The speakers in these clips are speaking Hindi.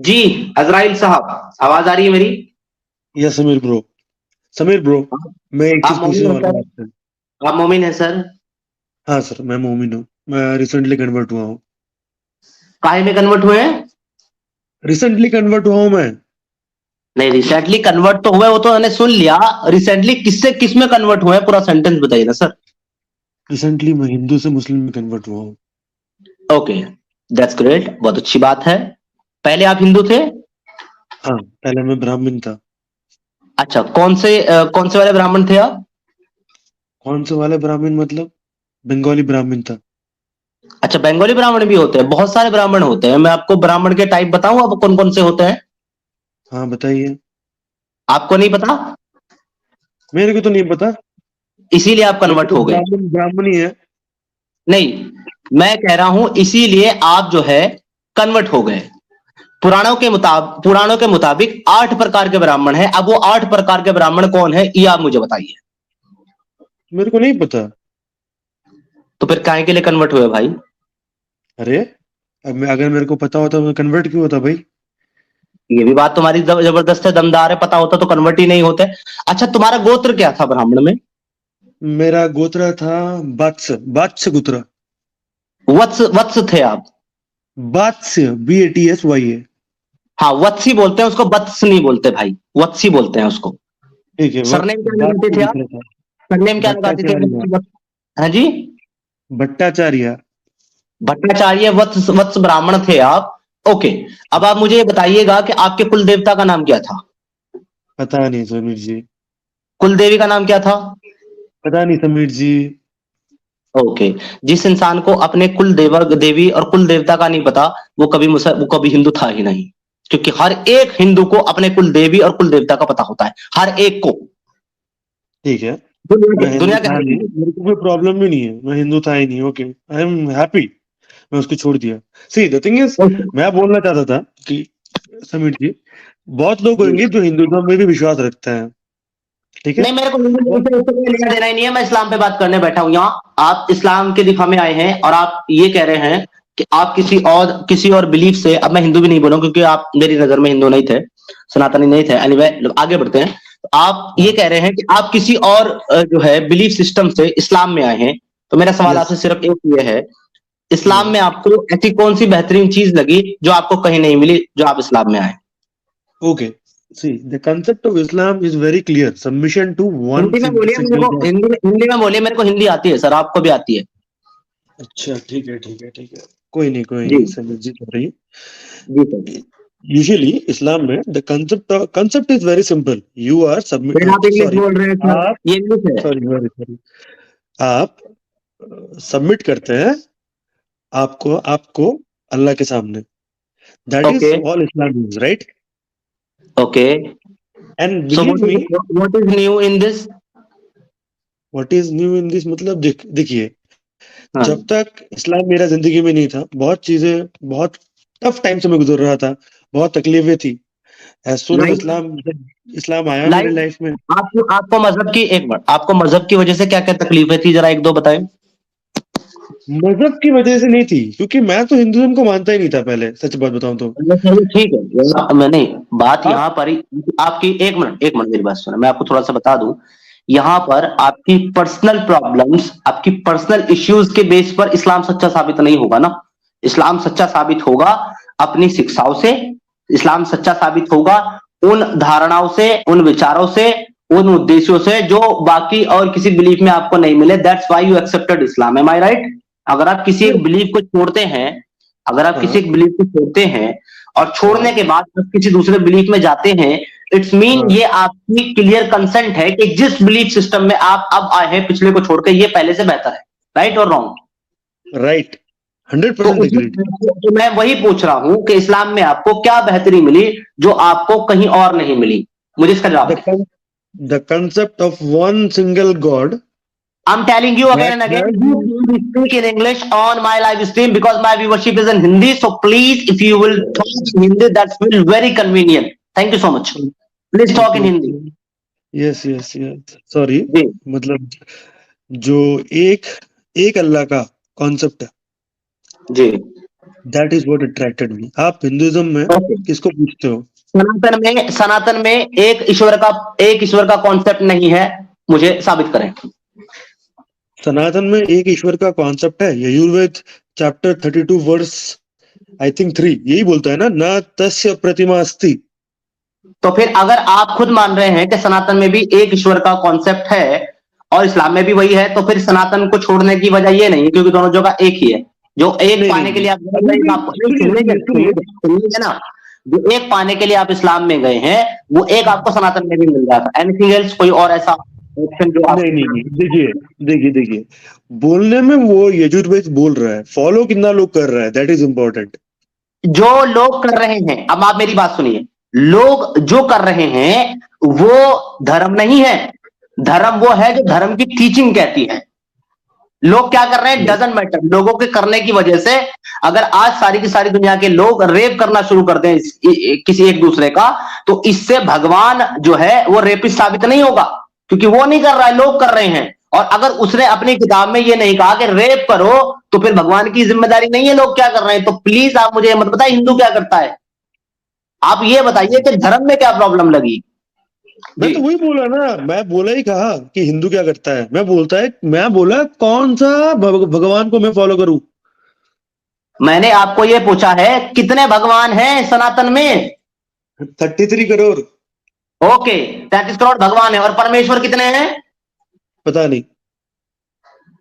जी, अज़राइल साहब, आवाज आ रही है मेरी? या समीर ब्रो, मैं एक आप चीज पूछने मोमिन हैं वाला सर? हूँ आपसे। आप मोमिन हैं सर? हाँ सर, मैं मोमिन हूँ। मैं रिसेंटली कन्वर्ट हुआ हूँ। काहे में कन्वर्ट हुए हैं? रिसेंटली कन्वर्ट हुआ हूँ मैं। नहीं, रिसेंटली कन्वर्ट तो हुए, वो तो मैंने सुन लिया। रिसेंटली किससे किस में कन्वर्ट हुए हैं, पूरा सेंटेंस बताइए ना सर। रिसेंटली मैं हिंदू से मुस्लिम में कन्वर्ट हुआ हूँ। ओके, दैट्स ग्रेट, बहुत अच्छी बात है। पहले आप हिंदू थे? हाँ, पहले मैं ब्राह्मण था। अच्छा, कौन से वाले ब्राह्मण थे आप? कौन से वाले ब्राह्मण मतलब? बंगाली ब्राह्मण था। अच्छा, बंगाली ब्राह्मण भी होते हैं, बहुत सारे ब्राह्मण होते हैं। मैं आपको ब्राह्मण के टाइप बताऊं अब कौन कौन से होते हैं? हाँ बताइए। आपको नहीं पता? मेरे को तो नहीं पता। इसीलिए आप मेरे को कन्वर्ट तो हो गए? ब्राह्मण ब्राह्मण ही है। नहीं, मैं कह रहा हूं इसीलिए आप जो है कन्वर्ट हो गए। पुराणों के मुताबिक 8 प्रकार के ब्राह्मण हैं। अब वो 8 प्रकार के ब्राह्मण कौन है, ये आप मुझे बताइए। मेरे को नहीं पता। तो फिर काहे के लिए कन्वर्ट हुए भाई? अरे, अगर मेरे को पता होता तो कन्वर्ट क्यों होता भाई? ये भी बात तुम्हारी जबरदस्त है, दमदार है। पता होता तो कन्वर्ट ही नहीं होते। अच्छा, तुम्हारा गोत्र क्या था ब्राह्मण में? मेरा गोत्र था बात्स बात्स गोत्र। वत्स वत्स थे आप? बात्स, BATSY है। हाँ, वत्सी बोलते हैं उसको, वत्स नहीं बोलते भाई, वत्सी बोलते हैं उसको। ठीक है, सरनेम क्या लगाते बात्स थे आप? गोत्र था। सरनेम क्या लगाते थे? भट्टाचार्य। हाँ जी? भट्टाचार्य। भट्टाचार्य वत्स वत्स ब्राह्मण थे आप। ओके। अब आप मुझे ये बताइएगा कि आपके कुल देवता का नाम क्या था? पता नहीं समीर जी। कुल देवी का नाम क्या था? पता नहीं समीर जी। ओके। जिस इंसान को अपने कुल देवी और कुल देवता का नहीं पता, वो कभी हिंदू था ही नहीं। क्योंकि हर एक हिंदू को अपने कुल देवी और कुल देवता का पता होता है, हर एक को। ठीक है। मैं दुनिया हिंदू दुनिया था नहीं, के मेरे को कोई प्रॉब्लम भी नहीं है, मैं हिंदू था ही नहीं। Okay, I am happy. मैं उसको छोड़ दिया। सी द थिंग इज, मैं बोलना चाहता था कि समीर जी, बहुत लोग जी। होंगे जो हिंदुत्व में भी विश्वास रखते हैं। ठीक है। नहीं, मेरे को हिंदू धर्म और से उससे कोई लेना देना ही नहीं है। मैं इस्लाम पे बात करने बैठा हूं यहाँ। आप इस्लाम के दिफा में आए हैं और आप ये कह रहे हैं कि आप किसी और बिलीफ से, अब मैं हिंदू भी नहीं बोलूं क्योंकि आप मेरी नजर में हिंदू नहीं थे, सनातनी नहीं थे। एनीवे, आगे बढ़ते हैं। तो आप ये हाँ, कह रहे हैं कि आप किसी और जो है बिलीफ सिस्टम से इस्लाम में आए हैं। तो मेरा सवाल यस आपसे सिर्फ एक ये है, इस्लाम में यस। आपको ऐसी कौन सी बेहतरीन चीज लगी जो आपको कहीं नहीं मिली, जो आप इस्लाम में आए? Okay, see the concept of Islam is very clear, submission to one Hindi में बोलिए मेरे सिंगल को, गॉड। हिंदी में बोलिए मेरे को। हिंदी आती है सर, आपको भी आती है? अच्छा, ठीक है ठीक है ठीक है। कोई नहीं कोई जी। नहीं, समीर जी कर रही जी सर। है। यूजुअली इस्लाम में the concept is very simple. You are फिर सबमिट, आप इंग्लिश सॉरी, बोल रहे हैं सर, आप, ये इंग्लिश है? सॉरी वेरी सॉरी, आप सबमिट करते हैं आपको आपको अल्लाह के सामने। That okay. Is all Islam is, right? Okay. And so believe me, what is new in this? What is new in this मतलब, देखिए, हाँ। जब तक इस्लाम मेरा जिंदगी में नहीं था, बहुत चीजें, बहुत टफ टाइम से मैं गुजर रहा था, बहुत तकलीफें थी। एज सुन एज लाइक इस्लाम, इस्लाम आया मेरे लाइक लाइफ में। आपको आपको मजहब की एक मिनट, आपको मजहब की वजह से क्या क्या तकलीफें थी, जरा एक दो बताएं। मजहब की वजह से नहीं थी, क्योंकि मैं तो हिंदुज्म को मानता ही नहीं था पहले, सच बात बताऊं तो। अच्छा, चलिए ठीक है। मैंने बात आप, यहाँ पर ही, आपकी एक मिनट मेरी बात सुनो, मैं आपको थोड़ा सा बता दूं। यहाँ पर आपकी पर्सनल प्रॉब्लम्स, आपकी पर्सनल इश्यूज के बेस पर इस्लाम सच्चा साबित नहीं होगा ना। इस्लाम सच्चा साबित होगा अपनी शिक्षाओं से। इस्लाम सच्चा साबित होगा उन धारणाओं से, उन विचारों से, उन उद्देश्यों से जो बाकी और किसी बिलीफ में आपको नहीं मिले। That's why you accepted Islam, am I right? अगर आप किसी एक बिलीफ को छोड़ते हैं, अगर आप किसी हाँ एक बिलीफ को छोड़ते हैं और छोड़ने हाँ के बाद आप किसी दूसरे बिलीफ में जाते हैं, इट्स मीन हाँ, ये आपकी क्लियर कंसेंट है कि जिस बिलीफ सिस्टम में आप अब आए हैं पिछले को छोड़कर, ये पहले से बेहतर है। राइट और रॉन्ग? राइट, तो 100% एग्रीड। तो मैं वही पूछ रहा हूं कि इस्लाम में आपको क्या बेहतरी मिली जो आपको कहीं और नहीं मिली? मुझे इसका जवाब दें। The concept of one single God, I'm telling you again that and again, has, you will speak in English on my live stream because my viewership is in Hindi. So please, if you will talk in Hindi, that's will very convenient. Thank you so much. Please talk okay in Hindi. Okay, yes yes yes, sorry, जी। मतलब जो एक एक अल्लाह का कॉन्सेप्ट है, जी। That is what attracted me. आप हिंदुइज्म में Okay. किसको पूछते हो? सनातन में एक ईश्वर का कॉन्सेप्ट नहीं है, मुझे साबित करें। सनातन में एक ईश्वर का कॉन्सेप्ट है। Yajurveda chapter 32 verse I think 3 यही बोलता है ना, न तस्य प्रतिमा अस्ति। तो फिर अगर आप खुद मान रहे हैं कि सनातन में भी एक ईश्वर का कॉन्सेप्ट है और इस्लाम में भी वही है, तो फिर सनातन को छोड़ने की वजह ये नहीं है, क्योंकि दोनों जगह एक ही है। जो एक नहीं पाने नहीं के लिए आप सुनिए सुनिए सुनिए ना, जो एक पाने के लिए आप इस्लाम में गए हैं, वो एक आपको सनातन में भी मिल रहा था। एनीथिंग एल्स, कोई और ऐसा ऑप्शन जो आप नहीं देखिए बोलने में वो यजुर्वेद बोल रहा है, फॉलो कितना लोग कर रहा है दैट इज इम्पोर्टेंट। जो लोग कर रहे हैं, अब आप मेरी बात सुनिए, लोग जो कर रहे हैं वो धर्म नहीं है। धर्म वो है जो धर्म की टीचिंग कहती है। लोग क्या कर रहे हैं डजंट मैटर। लोगों के करने की वजह से अगर आज सारी की सारी दुनिया के लोग रेप करना शुरू कर दें किसी एक दूसरे का, तो इससे भगवान जो है वो रेपिस्ट साबित नहीं होगा, क्योंकि वो नहीं कर रहा है, लोग कर रहे हैं। और अगर उसने अपनी किताब में ये नहीं कहा कि रेप करो, तो फिर भगवान की जिम्मेदारी नहीं है लोग क्या कर रहे हैं। तो प्लीज आप मुझे मत बताइए हिंदू क्या करता है, आप ये बताइए कि धर्म में क्या प्रॉब्लम लगी। मैं तो वही बोला ना, मैं बोला ही कहा कि हिंदू क्या करता है। मैं बोला कौन सा भगवान को मैं फॉलो करूं। मैंने आपको ये पूछा है कितने भगवान हैं सनातन में। 33 करोड़। ओके, 33 करोड़ भगवान है, और परमेश्वर कितने हैं पता नहीं।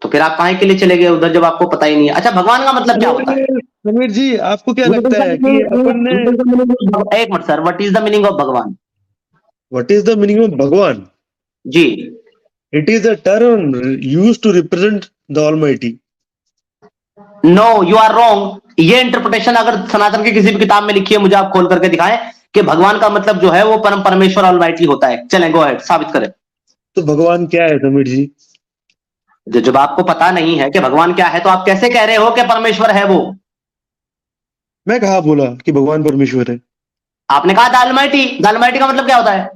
तो फिर आप काहे के लिए चले गए उधर जब आपको पता ही नहीं है। अच्छा, भगवान का मतलब क्या होता है? समीर जी आपको क्या लगता है कि अपन ने एक minute sir, what is the meaning of Bhagwan? What is the meaning of Bhagwan? जी, it is a term used to represent the almighty. No you are wrong. ये इंटरप्रिटेशन अगर सनातन की किसी भी किताब में लिखी है, मुझे आप खोल करके दिखाएं कि भगवान का मतलब जो है वो परम परमेश्वर ऑलमाइटी होता है। चलें, गो अहेड, साबित करें। तो भगवान क्या है समीर जी? जब आपको पता नहीं है कि भगवान क्या है, तो आप कैसे कह रहे हो कि परमेश्वर है वो? मैं कहा बोला कि भगवान परमेश्वर है? आपने कहा द ऑलमाइटी। द ऑलमाइटी का मतलब क्या होता है?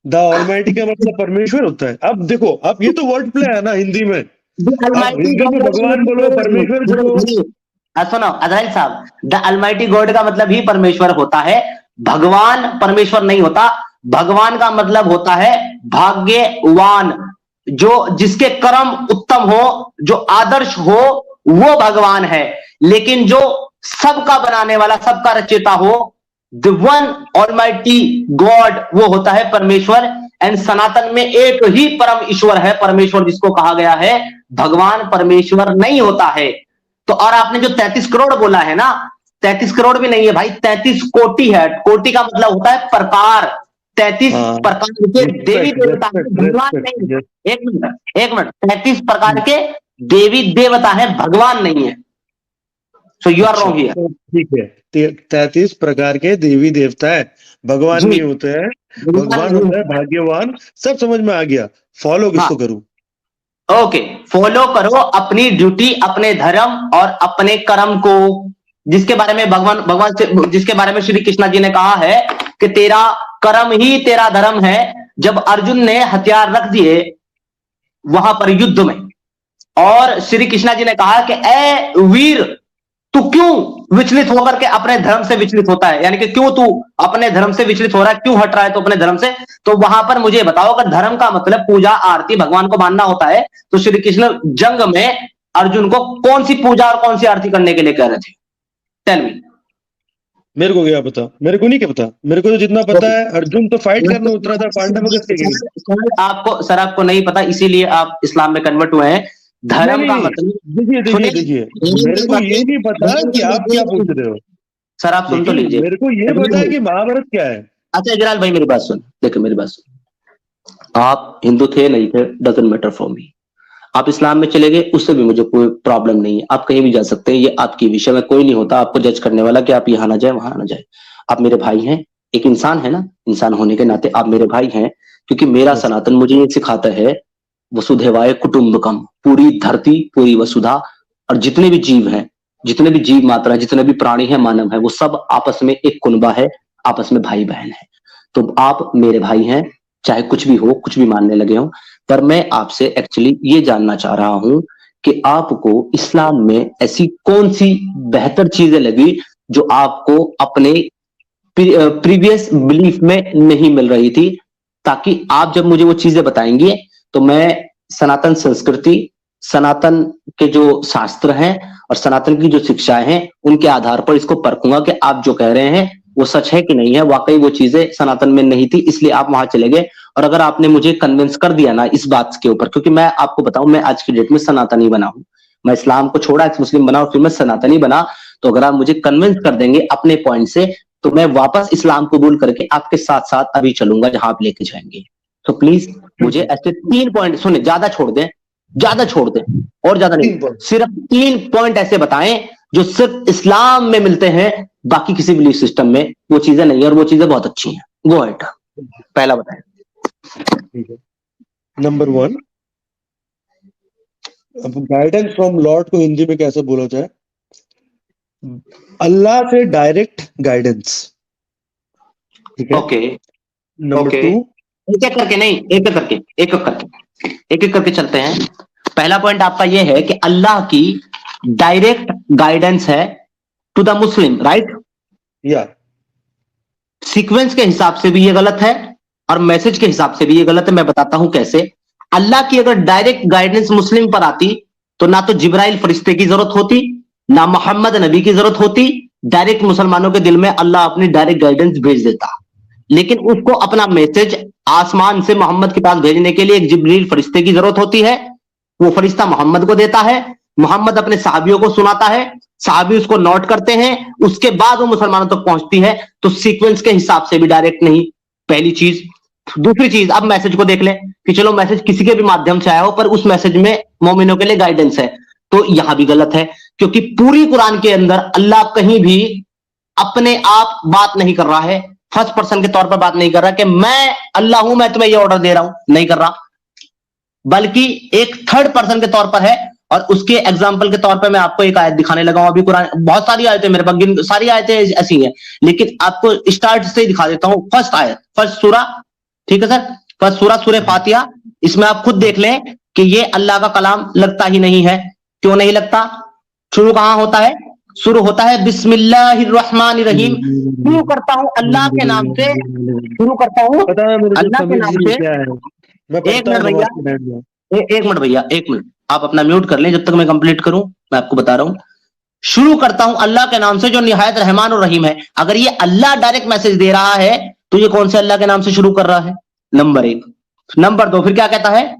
द ऑलमाइटी का मतलब परमेश्वर होता है। अब देखो, अब ये तो वर्ड प्ले है ना हिंदी में। अब हिंदी में भगवान बोलो, परमेश्वर बोलो। सुनो अजराइल साहब, द अलमाइटी गॉड का मतलब ही परमेश्वर होता है। भगवान परमेश्वर नहीं होता। भगवान का मतलब होता है भाग्यवान, जो जिसके कर्म उत्तम हो, जो आदर्श हो, वो भगवान है। लेकिन जो सबका बनाने वाला, सबका रचयिता हो, द वन ऑलमाइटी गॉड, वो होता है परमेश्वर। एंड सनातन में एक ही परम ईश्वर है परमेश्वर, जिसको कहा गया है भगवान परमेश्वर नहीं होता है। तो और आपने जो 33 करोड़ बोला है ना, 33 करोड़ भी नहीं है भाई, 33 कोटि है। कोटि का मतलब होता है प्रकार। 33 प्रकार के देवी देवता है, भगवान नहीं। एक मिनट 33 प्रकार के देवी देवता है, भगवान नहीं है। So you are wrong here. ठीक है, 33 प्रकार के देवी देवता है, भगवान नहीं होते हैं। भगवान होता है भाग्यवान। सब समझ में आ गया। फॉलो किसको करूं? ओके, फॉलो करो अपनी ड्यूटी, अपने धर्म और अपने कर्म को, जिसके बारे में भगवान से, जिसके बारे में श्री कृष्ण जी ने कहा है कि तेरा कर्म ही तेरा धर्म है। जब अर्जुन ने हथियार रख दिए वहां पर युद्ध में, और श्री कृष्ण जी ने कहा कि ए वीर, तू क्यों विचलित होकर के अपने धर्म से विचलित होता है, यानी कि क्यों तू अपने धर्म से विचलित हो रहा है, क्यों हट रहा है तो अपने धर्म से। तो वहां पर मुझे बताओ, अगर धर्म का मतलब पूजा आरती भगवान को मानना होता है, तो श्री कृष्ण जंग में अर्जुन को कौन सी पूजा और कौन सी आरती करने के लिए कह रहे थे? Tell me. मेरे को क्या पता, मेरे को नहीं क्या पता। मेरे को तो जितना पता है, अर्जुन तो फाइट करने उतरा था पांडवों के लिए। आपको सर, आपको नहीं पता, इसीलिए आप इस्लाम में कन्वर्ट हुए हैं। धर्म का मतलब, देखिए मेरे को ये नहीं पता कि आप क्या पूछ रहे हो। सर आप सुन तो लीजिए, मेरे को ये पता है कि महाभारत क्या है। अच्छा इजराइल भाई मेरी बात सुन, देखो मेरी बात सुन। आप हिंदू थे नहीं थे डजंट मैटर फॉर मी। आप इस्लाम में चले गए, उससे भी मुझे कोई प्रॉब्लम नहीं है। आप कहीं भी जा सकते हैं, ये आपकी विषय में कोई नहीं होता आपको जज करने वाला कि आप यहाँ ना जाए वहां ना जाए। आप मेरे भाई हैं, एक इंसान है ना, इंसान होने के नाते आप मेरे भाई हैं। क्योंकि मेरा सनातन मुझे ये सिखाता है वसुधैवाय कुटुंबकम, पूरी धरती, पूरी वसुधा, और जितने भी जीव हैं, जितने भी जीव मात्रा, जितने भी प्राणी हैं, मानव है, वो सब आपस में एक कुनबा है, आपस में भाई बहन है। तो आप मेरे भाई हैं, चाहे कुछ भी हो, कुछ भी मानने लगे हो। पर मैं आपसे एक्चुअली ये जानना चाह रहा हूं कि आपको इस्लाम में ऐसी कौन सी बेहतर चीजें लगी जो आपको अपने प्रीवियस बिलीफ में नहीं मिल रही थी, ताकि आप जब मुझे वो चीजें बताएंगे तो मैं सनातन संस्कृति, सनातन के जो शास्त्र हैं और सनातन की जो शिक्षाएं हैं उनके आधार पर इसको परखूंगा कि आप जो कह रहे हैं वो सच है कि नहीं है, वाकई वो चीजें सनातन में नहीं थी इसलिए आप वहां चले गए। और अगर आपने मुझे कन्विंस कर दिया ना इस बात के ऊपर, क्योंकि मैं आपको बताऊं मैं आज की डेट में सनातनी बना हूं, मैं इस्लाम को छोड़ा एक्स मुस्लिम बना और फिर मैं सनातनी बना, तो अगर आप मुझे कन्विंस कर देंगे अपने पॉइंट से तो मैं वापस इस्लाम कबूल करके आपके साथ साथ अभी चलूंगा जहां आप लेके जाएंगे। तो प्लीज मुझे ऐसे 3 पॉइंट सुने, ज्यादा छोड़ दें, ज्यादा छोड़ दें और ज्यादा नहीं, सिर्फ 3 पॉइंट ऐसे बताएं जो सिर्फ इस्लाम में मिलते हैं, बाकी किसी बिलीफ सिस्टम में वो चीजें नहीं है और वो चीजें बहुत अच्छी हैं। गो अहेड, पहला बताएं। नंबर 1, अब गाइडेंस फ्रॉम लॉर्ड को हिंदी में कैसे बोला जाए? अल्लाह से डायरेक्ट गाइडेंस। ठीक है, ओके नंबर 2, एक एक करके नहीं, एक एक करके एक एक करके चलते हैं। पहला पॉइंट आपका यह है कि अल्लाह की डायरेक्ट गाइडेंस है टू द मुस्लिम, राइट? या सीक्वेंस के हिसाब से भी ये गलत है और मैसेज के हिसाब से भी ये गलत है। मैं बताता हूं कैसे। अल्लाह की अगर डायरेक्ट गाइडेंस मुस्लिम पर आती तो ना तो जिब्राइल फरिश्ते की जरूरत होती, ना मोहम्मद नबी की जरूरत होती, डायरेक्ट मुसलमानों के दिल में अल्लाह अपनी डायरेक्ट गाइडेंस भेज देता। लेकिन उसको अपना मैसेज आसमान से मोहम्मद के पास भेजने के लिए एक जिब्रील फरिश्ते की जरूरत होती है। वो फरिश्ता मोहम्मद को देता है, मोहम्मद अपने सहाबियों को सुनाता है, सहाबी उसको नोट करते हैं, उसके बाद वो मुसलमानों तक पहुंचती है। तो सीक्वेंस के हिसाब से भी डायरेक्ट नहीं, पहली चीज। दूसरी चीज, अब मैसेज को देख लें कि चलो मैसेज किसी के भी माध्यम से आया हो पर उस मैसेज में मोमिनों के लिए गाइडेंस है, तो यहां भी गलत है, क्योंकि पूरी कुरान के अंदर अल्लाह कहीं भी अपने आप बात नहीं कर रहा है, फर्स्ट पर्सन के तौर पर बात नहीं कर रहा कि मैं अल्लाह हूं, मैं तुम्हें ये ऑर्डर दे रहा हूं, नहीं कर रहा, बल्कि एक थर्ड पर्सन के तौर पर है। और उसके एग्जाम्पल के तौर पर मैं आपको एक आयत दिखाने लगा हूं। अभी कुरान बहुत सारी आयतें मेरे पास, सारी आयतें ऐसी हैं, लेकिन आपको स्टार्ट से ही दिखा देता हूं। फर्स्ट आयत, फर्स्ट सूरा, ठीक है सर, फर्स्ट सूरा सूरह फातिहा। इसमें आप खुद देख लें कि ये अल्लाह का कलाम लगता ही नहीं है। क्यों नहीं लगता? शुरू कहां होता है? शुरू होता है बिस्मिल्लाहिर्रहमानिर्रहीम। शुरू करता हूं अल्लाह के नाम से, शुरू करता हूं अल्लाह के नाम से। एक मिनट भैया, एक मिनट भैया, एक मिनट, आप अपना म्यूट कर लें जब तक मैं कंप्लीट करूं। मैं आपको बता रहा हूं, शुरू करता हूं अल्लाह के नाम से जो निहायत रहमान और रहीम है। अगर ये अल्लाह डायरेक्ट मैसेज दे रहा है तो ये कौन से अल्लाह के नाम से शुरू कर रहा है? नंबर 1। नंबर 2, फिर क्या कहता है?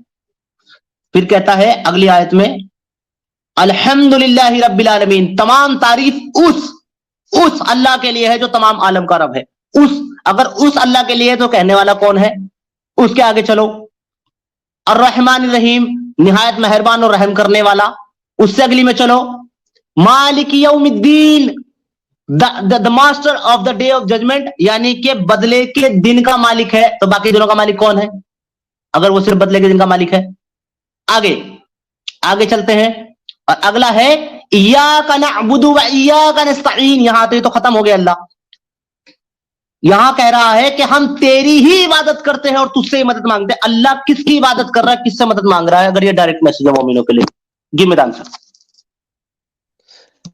फिर कहता है अगली आयत में, अल्हम्दुलिल्लाहि रब्बिल आलमीन, तमाम तारीफ उस अल्लाह के लिए है जो तमाम आलम का रब है। अगर उस अल्लाह के लिए तो कहने वाला कौन है? उसके आगे चलो, अर्रहमान रहीम, निहायत मेहरबान और रहम करने वाला। उससे अगली में चलो, मालिक यौमिद्दीन, the master of the day of judgement, यानी कि बदले के दिन का मालिक है। तो बाकी दिनों का मालिक कौन है अगर वो सिर्फ बदले के दिन का मालिक है? आगे चलते हैं और अगला है इय्याका नअबुदु व इय्याका नस्तईन। यहां तो खत्म हो गया। अल्लाह यहां कह रहा है कि हम तेरी ही इबादत करते हैं और तुझसे ही मदद मांगते हैं। अल्लाह किसकी इबादत कर रहा है, किससे मदद मांग रहा है? अगर ये डायरेक्ट मैसेज है मोमिनों के लिए, गिव मी द आंसर।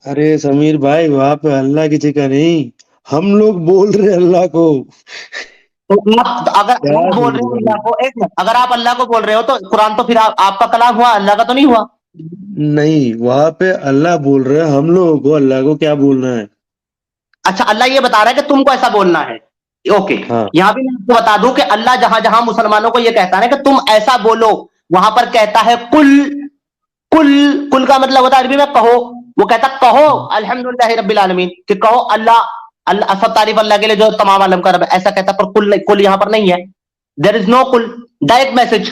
अरे समीर भाई, वहां पे अल्लाह की जगह नहीं, हम लोग बोल रहे अल्लाह को। तो आप अगर आप बोल रहे हो अल्लाह को, एक मिनट, अगर आप अल्लाह को बोल रहे हो तो कुरान तो फिर आपका कलाम हुआ, अल्लाह का तो नहीं हुआ। नहीं, वहां पे अल्लाह बोल रहे हैं, हम लोगों को अल्लाह को क्या बोलना है? अच्छा, अल्लाह ये बता रहा है कि तुमको ऐसा बोलना है। ओके, हाँ। यहां भी मैं आपको बता दूं कि अल्लाह जहां जहां मुसलमानों को यह कहता है कि तुम ऐसा बोलो, वहां पर कहता है कुल। कुल का मतलब होता है अरबी में कहो। वो कहता कहो अल्हम्दुलिल्लाहि रब्बिल आलमीन, कि कहो अल्लाह सब तारीफ अल्लाह के लिए जो तमाम आलम का रब है, ऐसा कहता। पर कुल यहां पर नहीं है, देयर इज नो कुल, डायरेक्ट मैसेज।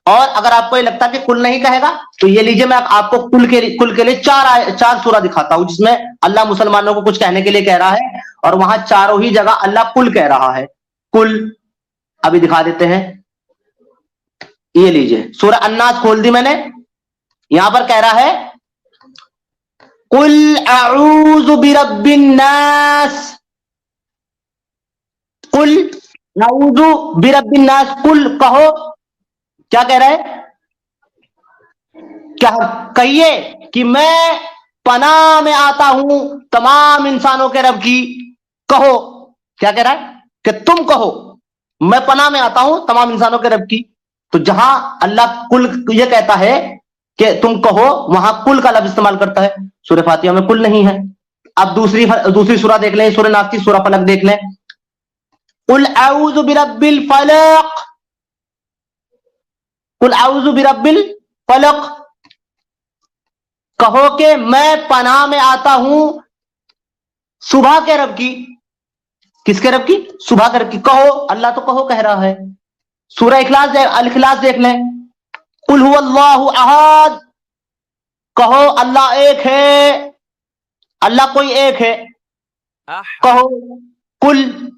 और अगर आपको ये लगता है कि कुल नहीं कहेगा तो ये लीजिए, मैं आपको कुल के लिए चार सूरा दिखाता हूं जिसमें अल्लाह मुसलमानों को कुछ कहने के लिए कह रहा है और वहां चारों ही जगह अल्लाह कुल कह रहा है। कुल अभी दिखा देते हैं। ये लीजिए, सूरा अन्नास खोल दी मैंने, यहां पर कह रहा है कुल अऊज़ु बिरब्बिन नास, कुल अऊज़ु बिरब्बिन नास, कुल कहो। क्या कह रहा है? क्या कहिए कि मैं पनाह में आता हूं तमाम इंसानों के रब की। कहो, क्या कह रहा है कि तुम कहो मैं पनाह में आता हूं तमाम इंसानों के रब की। तो जहां अल्लाह कुल ये कहता है कि तुम कहो, वहां कुल का लफ्ज इस्तेमाल करता है। सूरह फातिहा में कुल नहीं है। अब दूसरी सूरह देख लें, सूरह नास की सूरह फलक देख लें। कुल औज़ु बिरब्बिल फलक, कुल औज़ु बिरब्बिल फलक, कहो कि मैं पनाह में आता हूं सुबह के रब की। किसके रब की? सुबह के रब की। कहो, अल्लाह तो कहो कह रहा है। सूरह इखलास अल इखलास देख लें। कुल हुवल्लाहु अहद, कहो अल्लाह एक है, अल्लाह कोई एक है। कहो कुल।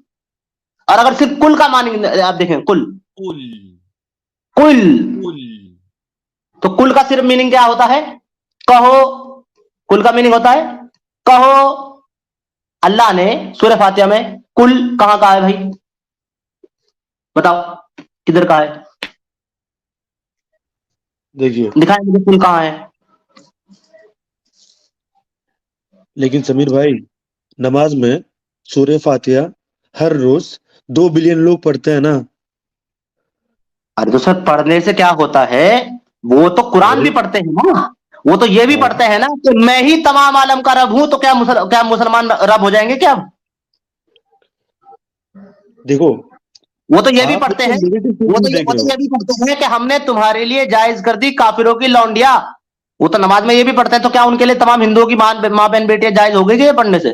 और अगर सिर्फ कुल का मानिंग आप देखें, कुल कुल, तो कुल का सिर्फ मीनिंग क्या होता है? कहो। कुल का मीनिंग होता है कहो। अल्लाह ने सूरह फातिहा में कुल कहां कहा है भाई? बताओ किधर कहा है? देखिए, दिखाएं मुझे कुल कहां है। लेकिन समीर भाई, नमाज में सूरह फातिहा हर रोज 2 बिलियन लोग पढ़ते हैं ना। अरे तो सर, पढ़ने से क्या होता है? वो तो कुरान भी पढ़ते हैं ना। वो तो ये भी पढ़ते हैं ना कि मैं ही तमाम आलम का रब हूं। तो क्या मुसलमान रब हो जाएंगे क्या? देखो, वो तो ये भी आप पढ़ते हैं, नेगेटिव वो तो देख रहे हो। ये भी पढ़ते हैं कि हमने तुम्हारे लिए जायज कर दी काफिरों की लौंडिया। वो तो नमाज में ये भी पढ़ते हैं। तो क्या उनके लिए तमाम हिंदुओं की मां बहन बेटियां जायज हो गई क्या ये पढ़ने से?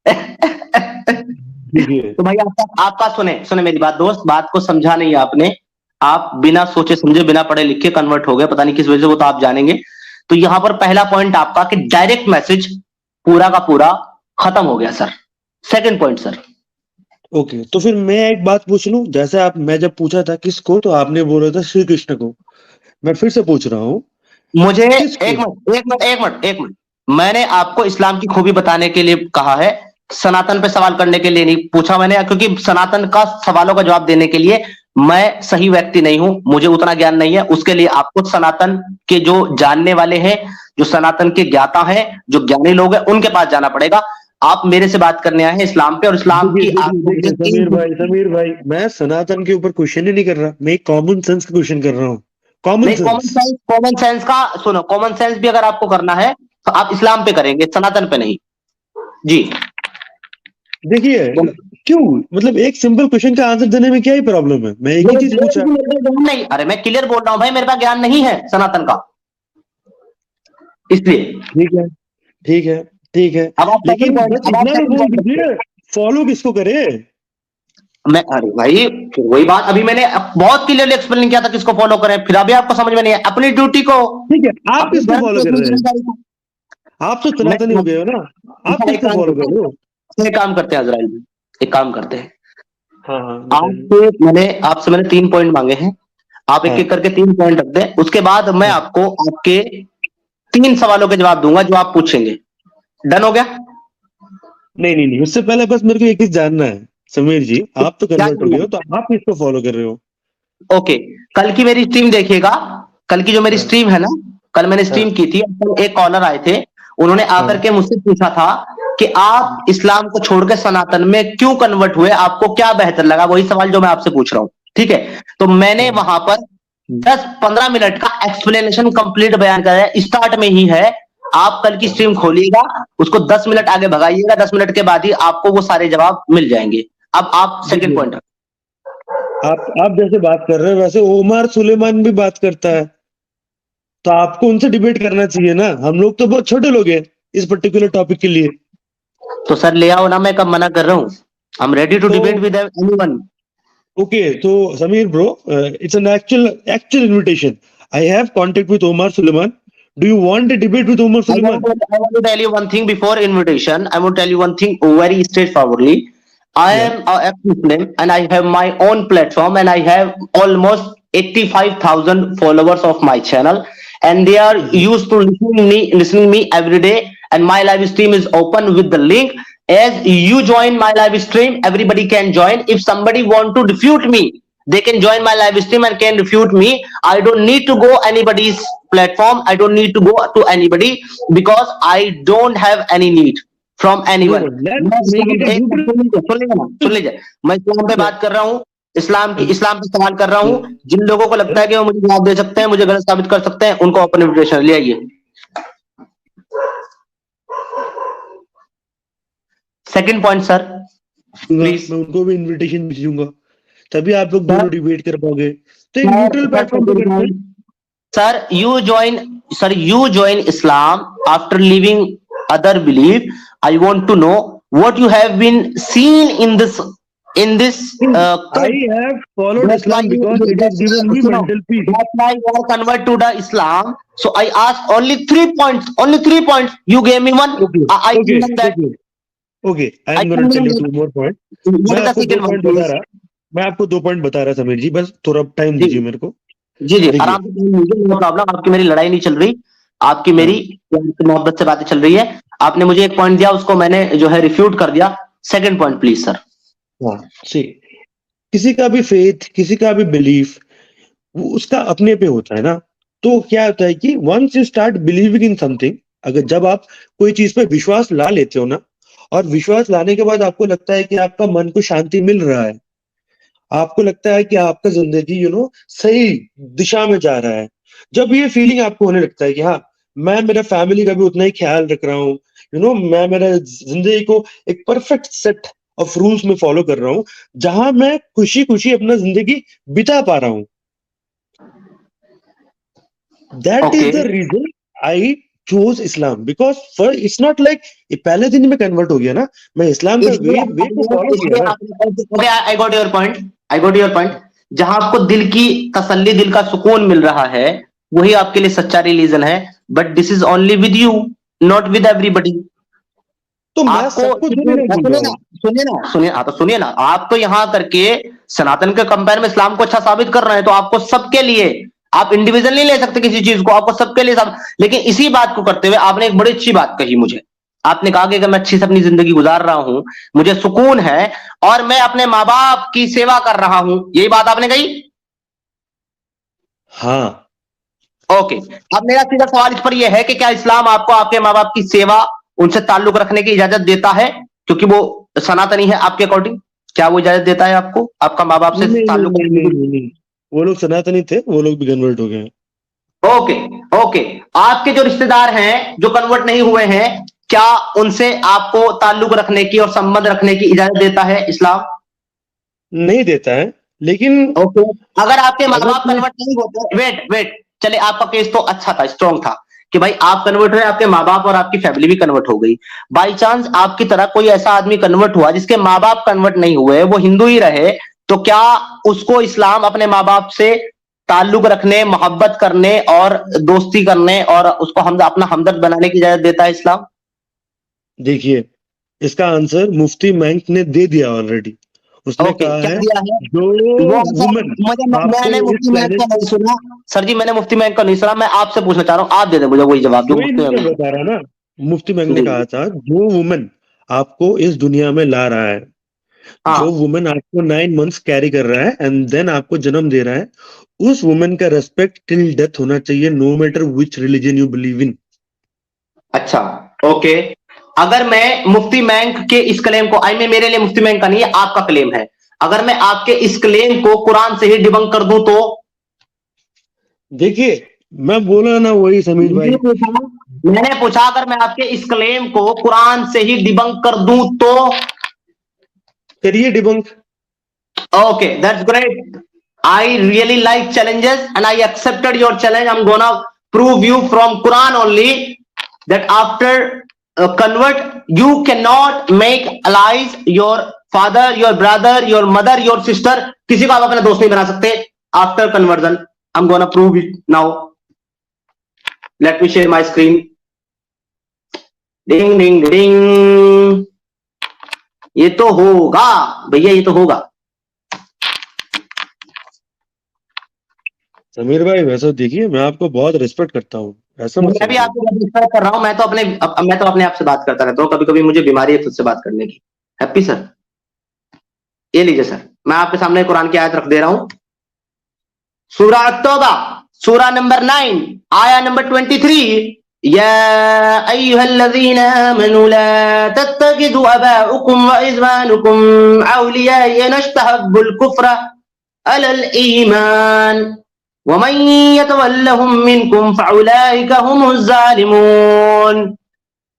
देखिए, तो भाई आपका सुने मेरी बात दोस्त, बात को समझा नहीं आपने। आप बिना सोचे समझे, बिना पढ़े लिखे कन्वर्ट हो गए, पता नहीं किस वजह से, वो तो आप जानेंगे। तो यहां पर पहला पॉइंट आपका कि डायरेक्ट मैसेज पूरा का पूरा खत्म हो गया sir. Second point sir, okay, तो फिर मैं एक बात पूछ लूं। जैसे मैं जब पूछा था किसको, तो आपने बोला था श्री कृष्ण को। मैं फिर से पूछ रहा हूँ, मुझे किसको? एक मिनट, मैंने आपको इस्लाम की खूबी बताने के लिए कहा है, सनातन पे सवाल करने के लिए नहीं पूछा मैंने। क्योंकि सनातन का सवालों का जवाब देने के लिए मैं सही व्यक्ति नहीं हूं, मुझे उतना ज्ञान नहीं है। उसके लिए आपको सनातन के जो जानने वाले हैं, जो सनातन के ज्ञाता हैं, जो ज्ञानी लोग हैं, उनके पास जाना पड़ेगा। आप मेरे से बात करने आए हैं इस्लाम पे, और इस्लाम की समीर भाई, मैं सनातन के ऊपर क्वेश्चन ही नहीं कर रहा। मैं एक कॉमन सेंस का क्वेश्चन कर रहा हूँ। Common sense. कॉमन सेंस का सुनो, कॉमन सेंस भी अगर आपको करना है तो आप इस्लाम पे करेंगे, सनातन पे नहीं। जी देखिए, क्यों, मतलब एक सिंपल क्वेश्चन का आंसर देने में क्या ही प्रॉब्लम है? मैं एक ही चीज पूछा। नहीं, अरे मैं क्लियर बोल रहा हूं भाई, मेरे पास ज्ञान नहीं है सनातन का, इसलिए। ठीक है, ठीक है, ठीक है। अब आप लेकिन बस इतना तो बोल दीजिए, फॉलो किसको करे? मैं, अरे भाई वही बात अभी मैंने बहुत क्लियरली एक्सप्लेन किया था किसको फॉलो करें, फिर अभी आपको समझ में नहीं है अपनी ड्यूटी को। ठीक है, आप किसको फॉलो कर रहे हैं? आप तो सनातनी हो गए हो ना, आप किसको फॉलो कर रहे हो? एक काम करते हैं अजराइल जी, एक काम करते हैं। हाँ हाँ, आपसे मैंने 3 पॉइंट मांगे हैं, आप एक एक करके 3 पॉइंट रख दें। उसके बाद मैं आपको आपके 3 सवालों के जवाब दूंगा जो आप पूछेंगे। डन हो गया? नहीं नहीं नहीं, उससे पहले बस मेरे को एक चीज जानना है समीर जी। आप तो कन्वर्ट हो गए हो, तो आप किसको फॉलो कर रहे हो? ओके, कल की मेरी स्ट्रीम देखिएगा। कल की जो मेरी स्ट्रीम है ना, कल मैंने स्ट्रीम की थी। एक कॉलर आए थे, उन्होंने आकर के मुझसे पूछा था कि आप इस्लाम को छोड़ के सनातन में क्यों कन्वर्ट हुए, आपको क्या बेहतर लगा। वही सवाल जो मैं आपसे पूछ रहा हूँ, ठीक है? तो मैंने वहां पर 10-15 मिनट का एक्सप्लेनेशन कंप्लीट बयान कराया, स्टार्ट में ही है। आप कल की स्ट्रीम खोलिएगा, उसको 10 मिनट आगे भगाइएगा, 10 मिनट के बाद ही आपको वो सारे जवाब मिल जाएंगे। अब आप सेकंड पॉइंट, आप जैसे बात कर रहे हो वैसे ओमर सुलेमान भी बात करता है, तो आपको उनसे डिबेट करना चाहिए ना। हम लोग तो बहुत छोटे लोग हैं इस पर्टिकुलर टॉपिक के लिए। तो सर ले आओ ना, मैं कब मना कर रहा हूँ। I am ready to debate with anyone. Okay, तो Sameer bro, it's an actual invitation. I have contact with Omar Suleiman. Do you want a debate with Omar Suleiman? I want to tell you one thing before invitation. I want to tell you one thing very straightforwardly. I am a ex-Muslim and I have my own platform and I have almost 85,000 followers of my channel, and they are used to listening me every day. And my live stream is open with the link. As you join my live stream, everybody can join. If somebody want to refute me, they can join my live stream and can refute me. I don't need to go anybody's platform. I don't need to go to anybody because I don't have any need from anyone. सुन लीजिए, मैं इस्लाम पे बात कर रहा हूँ, इस्लाम पे सवाल कर रहा हूँ. जिन लोगों को लगता है कि वो मुझे जवाब दे सकते हैं, मुझे गलत साबित कर सकते हैं, उनको ओपन इन्विटेशन ले आइए. Second point sir, please. मैं उनको भी इनविटेशन भेजूंगा, तभी आप लोग दोनों डिबेट कर पाओगे. तो एक न्यूट्रल प्लेटफॉर्म पे करते हैं. Sir you join Islam after leaving other belief. I want to know what you have been seen in this I have followed Islam because it has given me mental peace. That's why you are convert to the Islam. So I asked only 3 points. You gave me one. I think that. Okay, I am going to tell you 2 more points. मैं आपको 2 पॉइंट बता रहा समीर जी, बस थोड़ा टाइम दीजिए मेरे को. जी आराम से, नो प्रॉब्लम. आपकी मेरी लड़ाई नहीं चल रही, आपकी मेरी मोहब्बत से बातें चल रही है. आपने मुझे एक पॉइंट दिया, उसको मैंने जो है रिफ्यूट कर दिया. Second point please sir. किसी का भी फेथ, किसी का भी बिलीफ, उसका अपने पे होता है ना. तो क्या होता है कि once you start believing in something, अगर जब आप कोई चीज पे विश्वास ला लेते हो ना, और विश्वास लाने के बाद आपको लगता है कि आपका मन को शांति मिल रहा है, आपको लगता है कि आपका जिंदगी सही दिशा में जा रहा है, जब ये फीलिंग आपको होने लगता है कि हाँ, मैं मेरा फैमिली का भी उतना ही ख्याल रख रहा हूँ, मैं मेरा जिंदगी को एक परफेक्ट सेट ऑफ रूल्स में फॉलो कर रहा हूँ, जहां मैं खुशी खुशी अपना जिंदगी बिता पा रहा हूँ. That is the reason I choose Islam, because for it's not like पहले दिन में कन्वर्ट हो गया ना, मैं इस्लाम का वे को फॉलो किया ना. I got your point. जहां आपको दिल की तसल्ली, दिल का सुकून मिल रहा है, वही आपके लिए सच्चा रिलीजन है. But this is only with you, not with everybody. तो मैं सबको सुनिए ना, आप तो यहाँ करके सनातन के कंपेयर में इस्लाम को अच्छा साबित कर रहे हैं, तो आपको सबके लिए, आप इंडिविजुअल नहीं ले सकते किसी चीज को, आपको सबके लिए सब. लेकिन इसी बात को करते हुए आपने एक बड़ी अच्छी बात कही मुझे. आपने कहा कि मैं अच्छी से अपनी जिंदगी गुजार रहा हूं, मुझे सुकून है और मैं अपने माँ बाप की सेवा कर रहा हूं. यही बात आपने कही. हाँ, ओके. अब मेरा सीधा सवाल इस पर यह है कि क्या इस्लाम आपको आपके माँ बाप की सेवा, उनसे ताल्लुक रखने की इजाजत देता है, क्योंकि वो सनातनी है आपके अकॉर्डिंग? क्या वो इजाजत देता है आपको आपका माँ बाप से ताल्लुक? नहीं, वो लोग सनातनी थे, वो लोग भी कन्वर्ट हो गए. ओके. आपके जो रिश्तेदार हैं जो कन्वर्ट नहीं हुए हैं, क्या उनसे आपको ताल्लुक रखने की और संबंध रखने की इजाजत देता है इस्लाम? नहीं देता है. लेकिन अगर आपके माँ बाप कन्वर्ट नहीं होते, वेट, चले, आपका केस तो अच्छा था, स्ट्रॉन्ग था कि भाई आप कन्वर्ट हुए, आपके माँ बाप और आपकी फैमिली भी कन्वर्ट हो गई. बाई चांस आपकी तरह कोई ऐसा आदमी कन्वर्ट हुआ जिसके माँ बाप कन्वर्ट नहीं हुए, वो हिंदू ही रहे, तो क्या उसको इस्लाम अपने माँ बाप से ताल्लुक रखने, मोहब्बत करने और दोस्ती करने और उसको अपना हमदर्द बनाने की इजाजत देता है इस्लाम? देखिए, इसका आंसर मुफ्ती मैंक ने दे दिया ऑलरेडी. उसने कहा है जो वुमन, मैंने मुफ्ती मैंक का नहीं सुना सर जी, मैंने मुफ्ती मैंक का नहीं सुना. मैं आपसे पूछना चाह रहा हूँ, आप दे दें मुझे वही जवाब जो मुफ्ती मैंक बता रहा ना. मुफ्ती मैंक ने कहा था, जो वुमन आपको इस दुनिया में ला रहा है, जो वुमन आपको 9 months कैरी कर रहा है एंड देन आपको जन्म दे रहा है, उस वुमन का रेस्पेक्ट टिल डेथ होना चाहिए, no matter which religion you believe in. अच्छा, ओके. अगर मैं मुफ्ती मैंक के इस क्लेम को, मेरे लिए मुफ्ती मैंक का नहीं है, आपका क्लेम है, अगर मैं आपके इस क्लेम को कुरान से ही डिबंक कर दूं तो? देखिए, मैं बोला ना वही समीर भाई, मैंने पूछा अगर मैं आपके इस क्लेम को कुरान से ही डिबंक कर दूं तो? करिए debunk. Okay, that's great. I really like challenges and I accepted your challenge. I'm gonna prove you from Quran only that after convert you cannot make allies your father, your brother, your mother, your sister. किसी को आप अपना दोस्त नहीं बना सकते after conversion. I'm gonna prove it now. Let me share my screen. Ding ding ding. ये तो होगा भैया, ये तो होगा. समीर भाई, वैसे देखिए, मैं आपको बहुत रिस्पेक्ट करता हूँ, ऐसा मत. मैं भी आपको रिस्पेक्ट कर रहा हूँ. मैं तो अपने आप से बात करता रहता हूँ, कभी कभी मुझे बीमारी है खुद से बात करने की. हैप्पी सर, ये लीजिए सर, मैं आपके सामने कुरान की आयत रख दे रहा हूं, सूरा अत-तौबा, सूरा नंबर 9, आया नंबर 23। या अय्युहल्लज़ीना आमनू ला तत्तखिज़ू अबाअकुम व इज़वानुकुम औलिया यनस्तहब्बुल कुफ्र अलल ईमान व मन यतवल्लहुम मिनकुम फउलाइका हुमुज़ ज़ालिमून।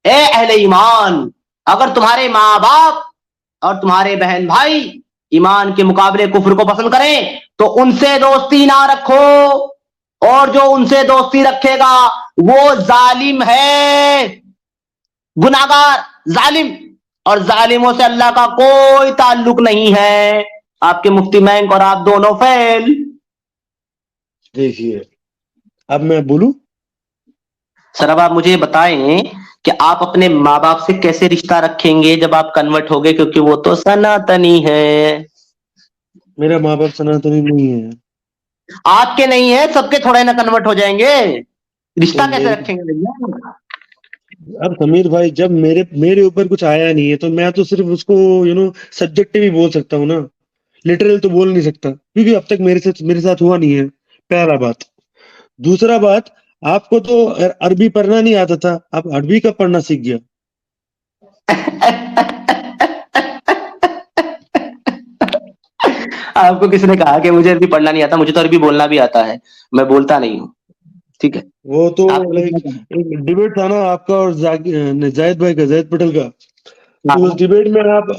ए अहले ईमान, अगर तुम्हारे माँ बाप और तुम्हारे बहन भाई ईमान के मुकाबले कुफ्र को पसंद करें तो उनसे दोस्ती ना रखो, और जो उनसे दोस्ती रखेगा वो जालिम है, गुनाहगार, जालिम, और जालिमों से अल्लाह का कोई ताल्लुक नहीं है। आपके मुफ्ती बैंक और आप दोनों फेल। देखिए, अब मैं बोलूं? सर अब आप मुझे बताएं कि आप अपने माँ बाप से कैसे रिश्ता रखेंगे जब आप कन्वर्ट होगे, क्योंकि वो तो सनातनी है। मेरा माँ बाप सनातनी नहीं है। आपके नहीं है, सबके थोड़े ना कन्वर्ट हो जाएंगे, रिश्ता तो कैसे रखेंगे भैया? अब समीर भाई, जब मेरे मेरे ऊपर कुछ आया नहीं है तो मैं तो सिर्फ उसको सब्जेक्टिव ही बोल सकता हूँ ना, लिटरल तो बोल नहीं सकता, क्योंकि अब तक मेरे साथ हुआ नहीं है, पहला बात। दूसरा बात, आपको तो अरबी पढ़ना नहीं आता था, आप अरबी कब पढ़ना सीख गया? आपको किसने कहा कि मुझे अरबी पढ़ना नहीं आता? मुझे तो अरबी बोलना भी आता है, मैं बोलता नहीं हूँ, ठीक है। वो तो आपको लाइक एक डिबेट था ना आपका और जायद भाई का, जायद पटेल का। तो उस हाँ, डिबेट में आप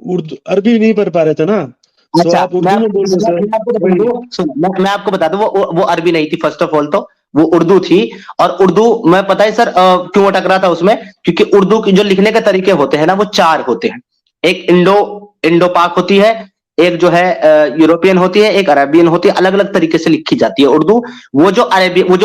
उर्दू अरबी नहीं पढ़ पा रहे थे ना, तो अच्छा, आप उर्दू में बोल रहे थे। मैं आपको बता वही दूं, सुनो, मैं आपको बता दूं, वो अरबी नहीं थी, फर्स्ट ऑफ ऑल तो वो उर्दू थी। और उर्दू, मैं पता है सर क्यों अटक रहा था उसमें, क्योंकि उर्दू की जो लिखने के तरीके होते हैं ना वो 4 होते हैं। एक इंडो पाक होती है, एक जो है यूरोपियन होती है, एक अरेबियन होती है, अलग अलग तरीके से लिखी जाती है उर्दू। वो जो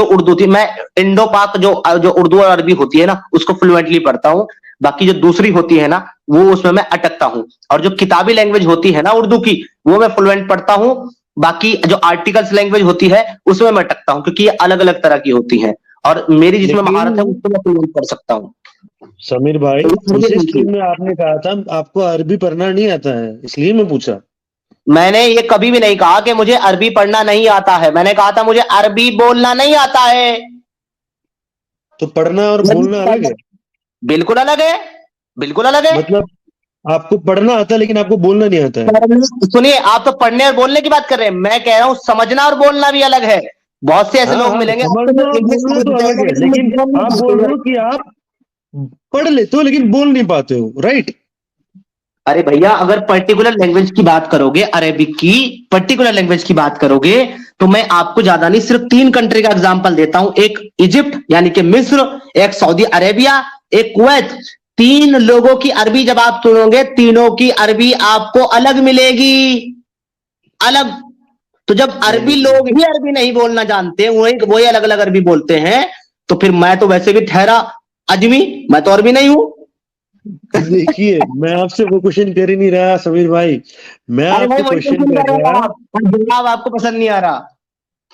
उर्दू थी, मैं इंडो पाक जो उर्दू और अरबी होती है ना उसको फ्लुएंटली पढ़ता हूँ। बाकी जो दूसरी होती है ना वो उसमें मैं अटकता हूँ। और जो किताबी लैंग्वेज होती है ना उर्दू की, वो मैं फ्लुएंट पढ़ता हूँ। बाकी जो आर्टिकल्स लैंग्वेज होती है उसमें मैं अटकता हूँ, क्योंकि ये अलग अलग तरह की होती है, और मेरी जिसमें महारत है लेकिन उसको मैं फ्लुएंट पढ़ सकता हूँ। समीर भाई, तो ये इसी नहीं थी। स्ट्रीम में आपने कहा था आपको अरबी पढ़ना नहीं आता है, इसलिए मैं पूछा। मैंने ये कभी भी नहीं कहा कि मुझे अरबी पढ़ना नहीं आता है, मैंने कहा था मुझे अरबी बोलना नहीं आता है। तो पढ़ना और बोलना अलग है। बिल्कुल अलग है, बिल्कुल अलग है। मतलब आपको पढ़ना आता है लेकिन आपको बोलना नहीं आता है। सुनिए, आप तो पढ़ने और बोलने की बात कर रहे हैं, मैं कह रहा हूं समझना और बोलना भी अलग है। बहुत से ऐसे हाँ लोग हाँ, मिलेंगे, आपको समझना जो और इंग्लिश बोलना तो समझते अलग हैं है, लेकिन लेकिन बोल नहीं आप बोल पाते रहे हैं। हो कि आप पढ़ लेते हो लेकिन बोल नहीं पाते हो, राइट? अरे भैया, अगर पर्टिकुलर लैंग्वेज की बात करोगे, अरेबिक की पर्टिकुलर लैंग्वेज की बात करोगे, तो मैं आपको ज्यादा नहीं सिर्फ 3 कंट्री का एग्जांपल देता हूं। एक इजिप्ट यानी कि मिस्र, एक सऊदी अरेबिया, एक कुवैत। 3 लोगों की अरबी जब आप सुनोगे, तीनों की अरबी आपको अलग मिलेगी, अलग। तो जब अरबी नहीं, लोग ही अरबी नहीं बोलना जानते, वही अलग अलग अरबी बोलते हैं, तो फिर मैं तो वैसे भी ठहरा अजमी, मैं तो अरबी नहीं हूं। देखिए, मैं आपसे वो क्वेश्चन कर ही नहीं रहा समीर भाई, मैं अरे भाई, आपसे वही क्वेश्चन क्वेश्चन कर कर रहे रहा। हो आप, और जवाब आपको पसंद नहीं आ रहा।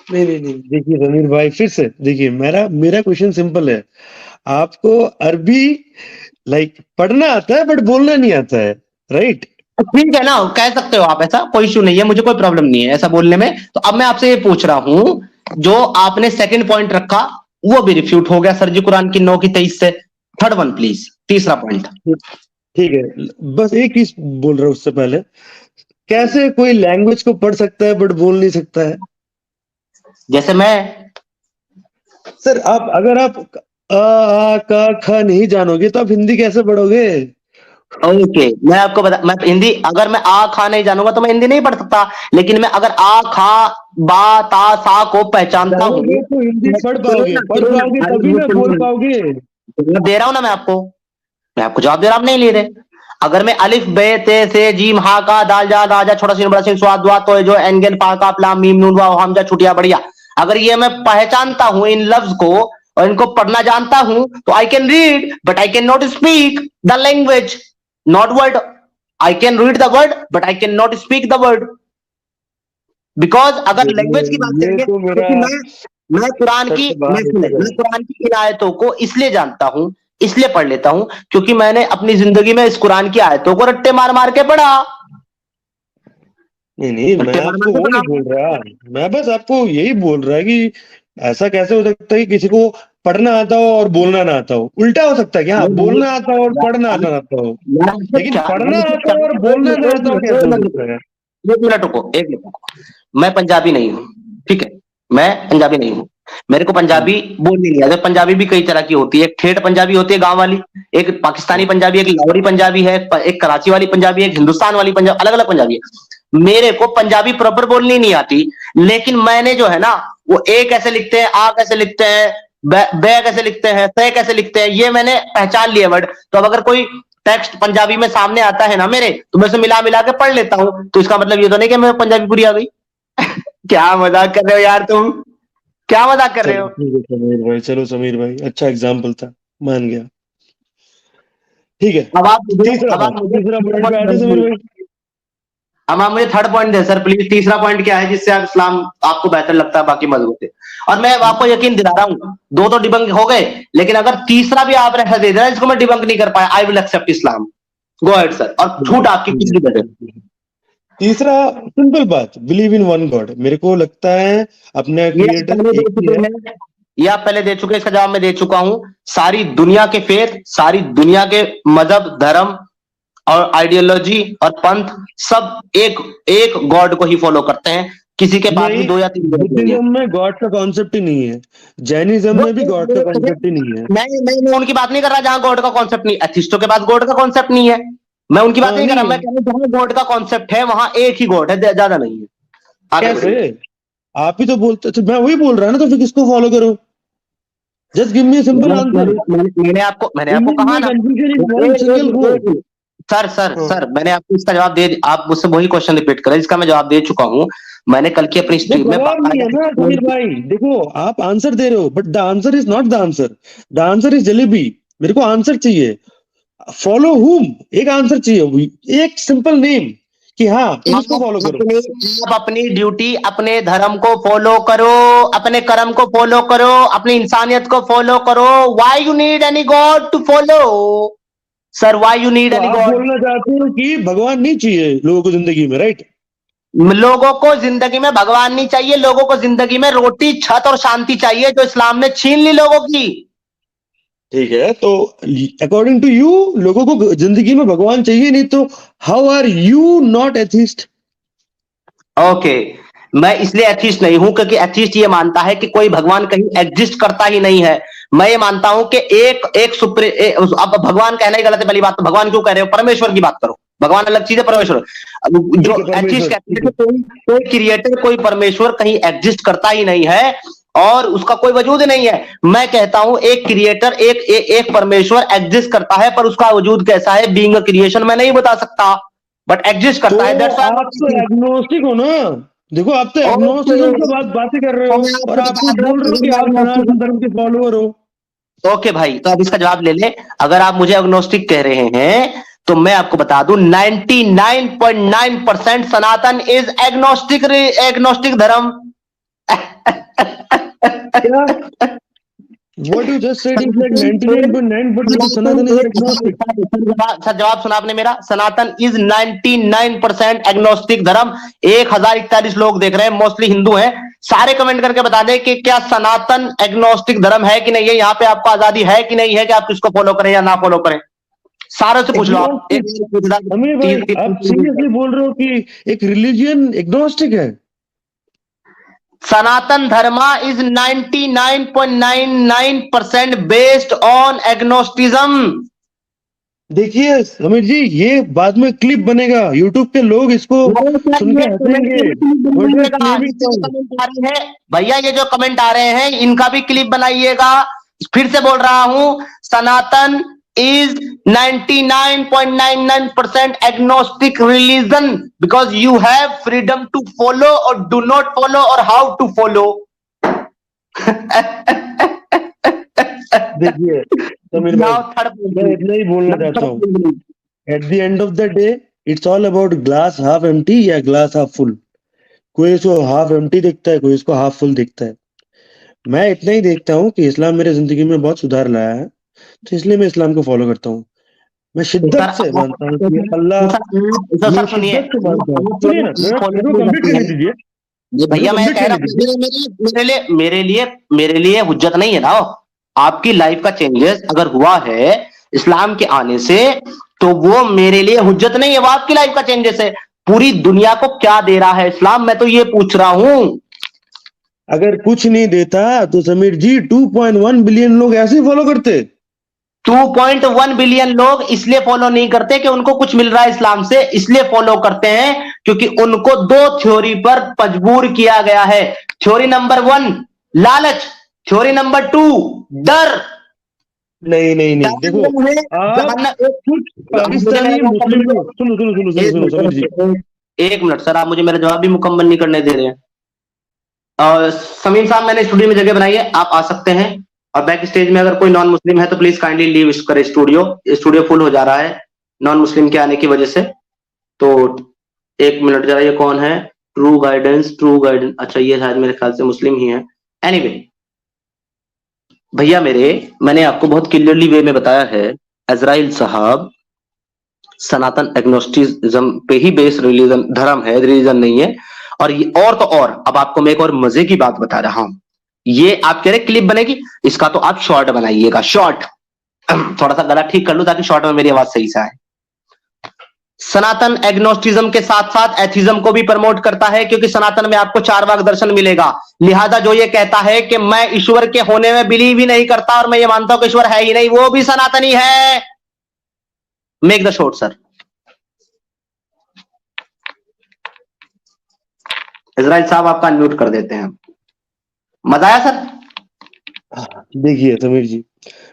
नहीं नहीं नहीं, देखिए समीर भाई, फिर से देखिए, मेरा मेरा क्वेश्चन सिंपल है। आपको अरबी लाइक पढ़ना आता है बट बोलना नहीं आता है, राइट? ठीक है ना, कह सकते हो आप, ऐसा कोई इशू नहीं है, मुझे कोई प्रॉब्लम नहीं है ऐसा बोलने में। तो अब मैं आपसे ये पूछ रहा हूं, जो आपने सेकंड पॉइंट रखा वो भी रिफ्यूट हो गया सर जी, कुरान की 9 की 23 से। थर्ड वन प्लीज, तीसरा पॉइंट। ठीक है, बस एक चीज बोल रहा हूँ उससे पहले, कैसे कोई लैंग्वेज को पढ़ सकता है बट बोल नहीं सकता है? जैसे मैं, सर आप, अगर आप आ का ख नहीं जानोगे तो आप हिंदी कैसे पढ़ोगे? ओके, मैं आपको बता, मैं हिंदी, अगर मैं आ खा नहीं जानूंगा तो मैं हिंदी नहीं पढ़ सकता। लेकिन मैं अगर आ खा बा ता सा को पहचानता हूँ, जानोगे तो हिंदी सुनो ना, पढ़ सुनो ना, पाओगे अरे तभी सुनो, ना सुनो बोल ना। पाओगे। जवाब दे रहा हूं ना मैं आपको जवाब दे रहा हूं, आप नहीं ले रहे। अगर मैं अलिफ बे ते से जीम हा का दाल जा दाजा छोटा सीन बड़ा सीन स्वाद दुआ तो जो एंगन पा का प्लाम मीम नून वाव हमजा छुटिया बढ़िया, अगर ये मैं पहचानता हूं इन लफ्ज को और इनको पढ़ना जानता हूं, तो I can read but I can not speak the language, not word. I can read the word but I can not speak the word. Because अगर देखिए, लैंग्वेज की बात ये करेंगे, तो मेरा क्योंकि मैं कुरान सर की, से बाहर सुने, निकल रहा मैं है। कुरान की इन आयतों को इसलिए जानता हूं, इसलिए पढ़ लेता हूं, क्योंकि मैंने अपनी जिंदगी में इस कुरान की आयतों को रट्टे मार मार के पढ़ा। नहीं नहीं, मैं त्योहार आपको मनते वो हो ना नहीं आप? बोल रहा। मैं बस आपको यही बोल रहा है कि ऐसा कैसे हो सकता है कि किसी को पढ़ना आता हो और बोलना ना आता हो। उल्टा हो सकता है कि हाँ, नहीं नहीं, बोलना आता हो और पढ़ना ना आता हो, यार मतलब लेकिन क्या, पढ़ना मतलब आता क्या, हो और एक बोलना मिनट ना एक आता हो मिनट कैसे एक हो मिनट सकता है? एक मिनट रुको, एक मिनट रुको। मैं पंजाबी नहीं हूँ, ठीक है? मैं पंजाबी नहीं हूँ। मेरे को हम्म, पंजाबी बोलनी नहीं आती। पंजाबी भी कई तरह की होती है। एक ठेठ पंजाबी होती है गांव वाली, एक पाकिस्तानी हम्म। पंजाबी, एक लाहौरी पंजाबी है, एक कराची वाली पंजाबी है, एक हिंदुस्तान वाली पंजाबी, अलग अलग पंजाबी है। मेरे को पंजाबी प्रॉपर बोलनी नहीं आती, लेकिन मैंने जो है ना, वो ए कैसे लिखते हैं, आ कैसे लिखते हैं, बे कैसे लिखते हैं, तय कैसे लिखते हैं, ये मैंने पहचान लिया वर्ड। तो अब अगर कोई टेक्स्ट पंजाबी में सामने आता है ना मेरे, तो मैं उसे मिला मिला के पढ़ लेता हूं। तो इसका मतलब ये तो नहीं कि मैं पंजाबी पूरी आ गई। क्या मजाक कर रहे हो यार तुम, क्या मजाक कर रहे चलो हो? ठीक है समीर भाई, चलो समीर भाई, अच्छा एग्जाम्पल था, मान गया। ठीक है। तीसरा अब आप बात, मुझे तीसरा पॉइंट पे आते समीर भाई। अब आप मुझे third point they sir please. तीसरा पॉइंट क्या है जिससे आप इस्लाम आपको बेहतर लगता है बाकी मजहबों से? और मैं आपको यकीन दिला रहा हूं, दो तो डिबंक हो गए, लेकिन अगर तीसरा भी आपने ऐसा दे दिया जिसको मैं डिबंक नहीं कर पाया, I will accept Islam. Go ahead sir, और छूट आपकी कुछ भी दे दे। तीसरा, सिंपल बात, बिलीव इन वन गॉड। मेरे को लगता है अपना ये आप क्रिएटर पहले दे एक ही चुके है। हैं, ये आप पहले दे चुके हैं, इसका जवाब मैं दे चुका हूं। सारी दुनिया के फेथ, सारी दुनिया के मजहब, धर्म और आइडियोलॉजी और पंथ, सब एक एक गॉड को ही फॉलो करते हैं। किसी के पास भी नहीं, दो या तीन गॉड नहीं है। बुद्धिज्म में गॉड का कॉन्सेप्ट ही नहीं है। जैनिज्म में भी गॉड का कॉन्सेप्ट ही नहीं है। मैं उनकी बात नहीं कर रहा जहां गॉड का कॉन्सेप्ट नहीं, एथिस्टों के पास गॉड का कॉन्सेप्ट नहीं है। मैं उनकी बात हाँ, नहीं कर रहा, मैं नहीं, कह रहा हूं जहां गॉड का कॉन्सेप्ट है वहां एक ही गॉड है, ज्यादा नहीं है। आगे कैसे? बढ़िए। आप ही तो बोलते, तो मैं वही बोल रहा ना, तो फिर किसको फॉलो करो? Just give me simple answer. मैंने आपको इन कहा में ना। कंफ्यूजन इज वन एक सिंगल गो। एक सर सर हाँ, सर मैंने आपको इसका जवाब दे, आप मुझसे वही क्वेश्चन रिपीट करें जिसका मैं जवाब दे चुका हूं। मैंने कल की अपनी वो स्ट्रीम में जवाब नहीं बाकायदा है ना explain समीर भाई। देखो, आप आंसर दे रहे हो, but the answer is not the answer. The answer is jalebi. मेरे को आंसर चाहिए। फॉलो हुम, एक आंसर चाहिए, एक सिंपल नेम, कि हाँ तुम इसको फॉलो करो। आप अपनी ड्यूटी, अपने धर्म को फॉलो करो, अपने कर्म को फॉलो करो, अपनी इंसानियत को फॉलो करो। Why you need any god to follow? Sir why you need to any आप गॉड? बोलना चाहते हो कि भगवान नहीं चाहिए लोगों को जिंदगी में, राइट? लोगों को जिंदगी में भगवान नहीं चाहिए, लोगों को जिंदगी में रोटी, छत और शांति चाहिए, जो इस्लाम ने छीन ली लोगों की। ठीक है, तो अकॉर्डिंग टू यू लोगों को जिंदगी में भगवान चाहिए नहीं, तो how are you not atheist? Okay, मैं इसलिए एथिस्ट नहीं हूं क्योंकि एथिस्ट ये मानता है कि कोई भगवान कहीं एग्जिस्ट करता ही नहीं है। मैं ये मानता हूं कि एक एक अब भगवान कहना ही गलत है। पहली बात तो भगवान क्यों कह रहे हो, परमेश्वर की बात करो। भगवान अलग चीज है, परमेश्वर ठीक जो है, एथिस्ट परमेश्वर, कहते ठीक हैं है। कि कोई क्रिएटर, कोई परमेश्वर कहीं एग्जिस्ट करता ही नहीं है और उसका कोई वजूद नहीं है। मैं कहता हूं एक क्रिएटर, एक परमेश्वर एग्जिस्ट करता है, पर उसका वजूद कैसा है, बीइंग अ क्रिएशन, मैं नहीं बता सकता, बट एग्जिस्ट तो करता है। दैट्स आप तो व्हाई एग्नोस्टिक हो ना। देखो, आप तो ओके, एग्नोस्टिज्म की बातें कर रहे तो हो, मैं और आपको आप बता खुद दूं, बोल रहे हो अगर कि मैं आप सनातन धर्म के फॉलोअर हो। ओके भाई, तो अब इसका जवाब ले ले। अगर आप मुझे एग्नोस्टिक कह रहे हैं तो मैं आपको बता दूं 99.9% सनातन इज एग्नोस्टिक, एग्नोस्टिक धर्म। क्या? What you just said is like 99.9% of Sanatan is agnostic. Sir जवाब सुना आपने मेरा। सनातन इज 99% एग्नोस्टिक धर्म। 1041 लोग देख रहे हैं, मोस्टली हिंदू हैं। सारे कमेंट करके बता दें कि क्या सनातन एग्नोस्टिक धर्म है कि नहीं है। यहाँ पे आपको आजादी है कि नहीं है कि आप किसको फॉलो करें या ना फॉलो करें। सारों से पूछ लो आप। एग्नोस्टिक? अमीर भाई, आप सीरियसली बोल रहे हो कि एक रिलीजियन एग्नोस्टिक है? सनातन धर्मा इज 99.99% बेस्ड ऑन एग्नोस्टिज्म। देखिए समीर जी, ये बाद में क्लिप बनेगा, यूट्यूब पे लोग इसको सुन के हंसेंगे। What you are claiming now? भैया ये जो कमेंट आ रहे हैं इनका भी क्लिप बनाइएगा। फिर से बोल रहा हूं, सनातन is 99.99% agnostic religion because you have freedom to follow or do not follow or how to follow. देखिए समीर भाई, मैं इतना ही बोलना चाहता हूँ, at the end of the day it's all about glass half empty या ग्लास हाफ फुल। कोई इसको हाफ एम्प्टी दिखता है, कोई इसको हाफ फुल दिखता है। मैं इतना ही देखता हूँ कि इस्लाम मेरे जिंदगी में बहुत सुधार लाया है, तो इसलिए मैं इस्लाम को फॉलो करता हूँ। मैं शिद्दत से मानता हूँ कि अल्लाह, मैं सुनिए, शिद्दत से मानता हूँ। सुनिए ना, मेरे को कंप्लीट करने दीजिए, ये मेरे भैया को मैं कंप्लीट कह रहा करने दीजिए। हूँ, मेरे लिए हुज्जत नहीं है ना। आपकी लाइफ का चेंजेस अगर हुआ है इस्लाम के आने से, तो वो मेरे लिए हुज्जत नहीं है, वो आपकी लाइफ का चेंजेस है। पूरी दुनिया को क्या दे रहा है इस्लाम, मैं तो ये पूछ रहा हूँ। अगर कुछ नहीं देता तो समीर जी 2.1 बिलियन लोग ऐसे ही फॉलो करते। 2.1 बिलियन लोग इसलिए फॉलो नहीं करते कि उनको कुछ मिल रहा है इस्लाम से, इसलिए फॉलो करते हैं क्योंकि उनको दो थ्योरी पर मजबूर किया गया है। थ्योरी नंबर 1 लालच, थ्योरी नंबर 2 डर। नहीं नहीं नहीं, देखो आप कुछ मुझे पाकिस्तानी मेरा मुस्लिम लोग, सुनो सुनो सुनो सुनो सुनो समीर जी। एक मिनट सर, आप मुझे मेरा जवाब भी मुकम्मल नहीं करने दे रहे हैं। समीम साहब, मैंने स्टूडियो में जगह बनाई है, आप आ सकते हैं। और बैक स्टेज में अगर कोई नॉन मुस्लिम है तो प्लीज काइंडली लीव करे स्टूडियो, स्टूडियो फुल हो जा रहा है नॉन मुस्लिम के आने की वजह से। तो एक मिनट जरा, ये कौन है? ट्रू गाइडेंस, ट्रू गाइडेंस, अच्छा ये शायद मेरे ख्याल से मुस्लिम ही है। एनीवे भैया मेरे, मैंने आपको बहुत क्लियरली वे में बताया है, इजराइल साहब सनातन एग्नोस्टिज्म पे ही बेस्ड रिलीजन, धर्म है, रिलीजन नहीं है। और ये और तो और, अब आपको मैं एक और मजे की बात बता रहा हूं। ये आप कह रहे क्लिप बनेगी, इसका तो आप शॉर्ट बनाइएगा, शॉर्ट। थोड़ा सा गला ठीक कर लूं ताकि शॉर्ट में मेरी आवाज सही से आए। सनातन एग्नोस्टिज्म के साथ साथ एथिज्म को भी प्रमोट करता है, क्योंकि सनातन में आपको चार वाक दर्शन मिलेगा। लिहाजा जो ये कहता है कि मैं ईश्वर के होने में बिलीव ही नहीं करता और मैं ये मानता हूं कि ईश्वर है ही नहीं, वो भी सनातनी है। Make the short sir. Israel साहब आपका अनम्यूट कर देते हैं। मजा आया सर? देखिए समीर जी,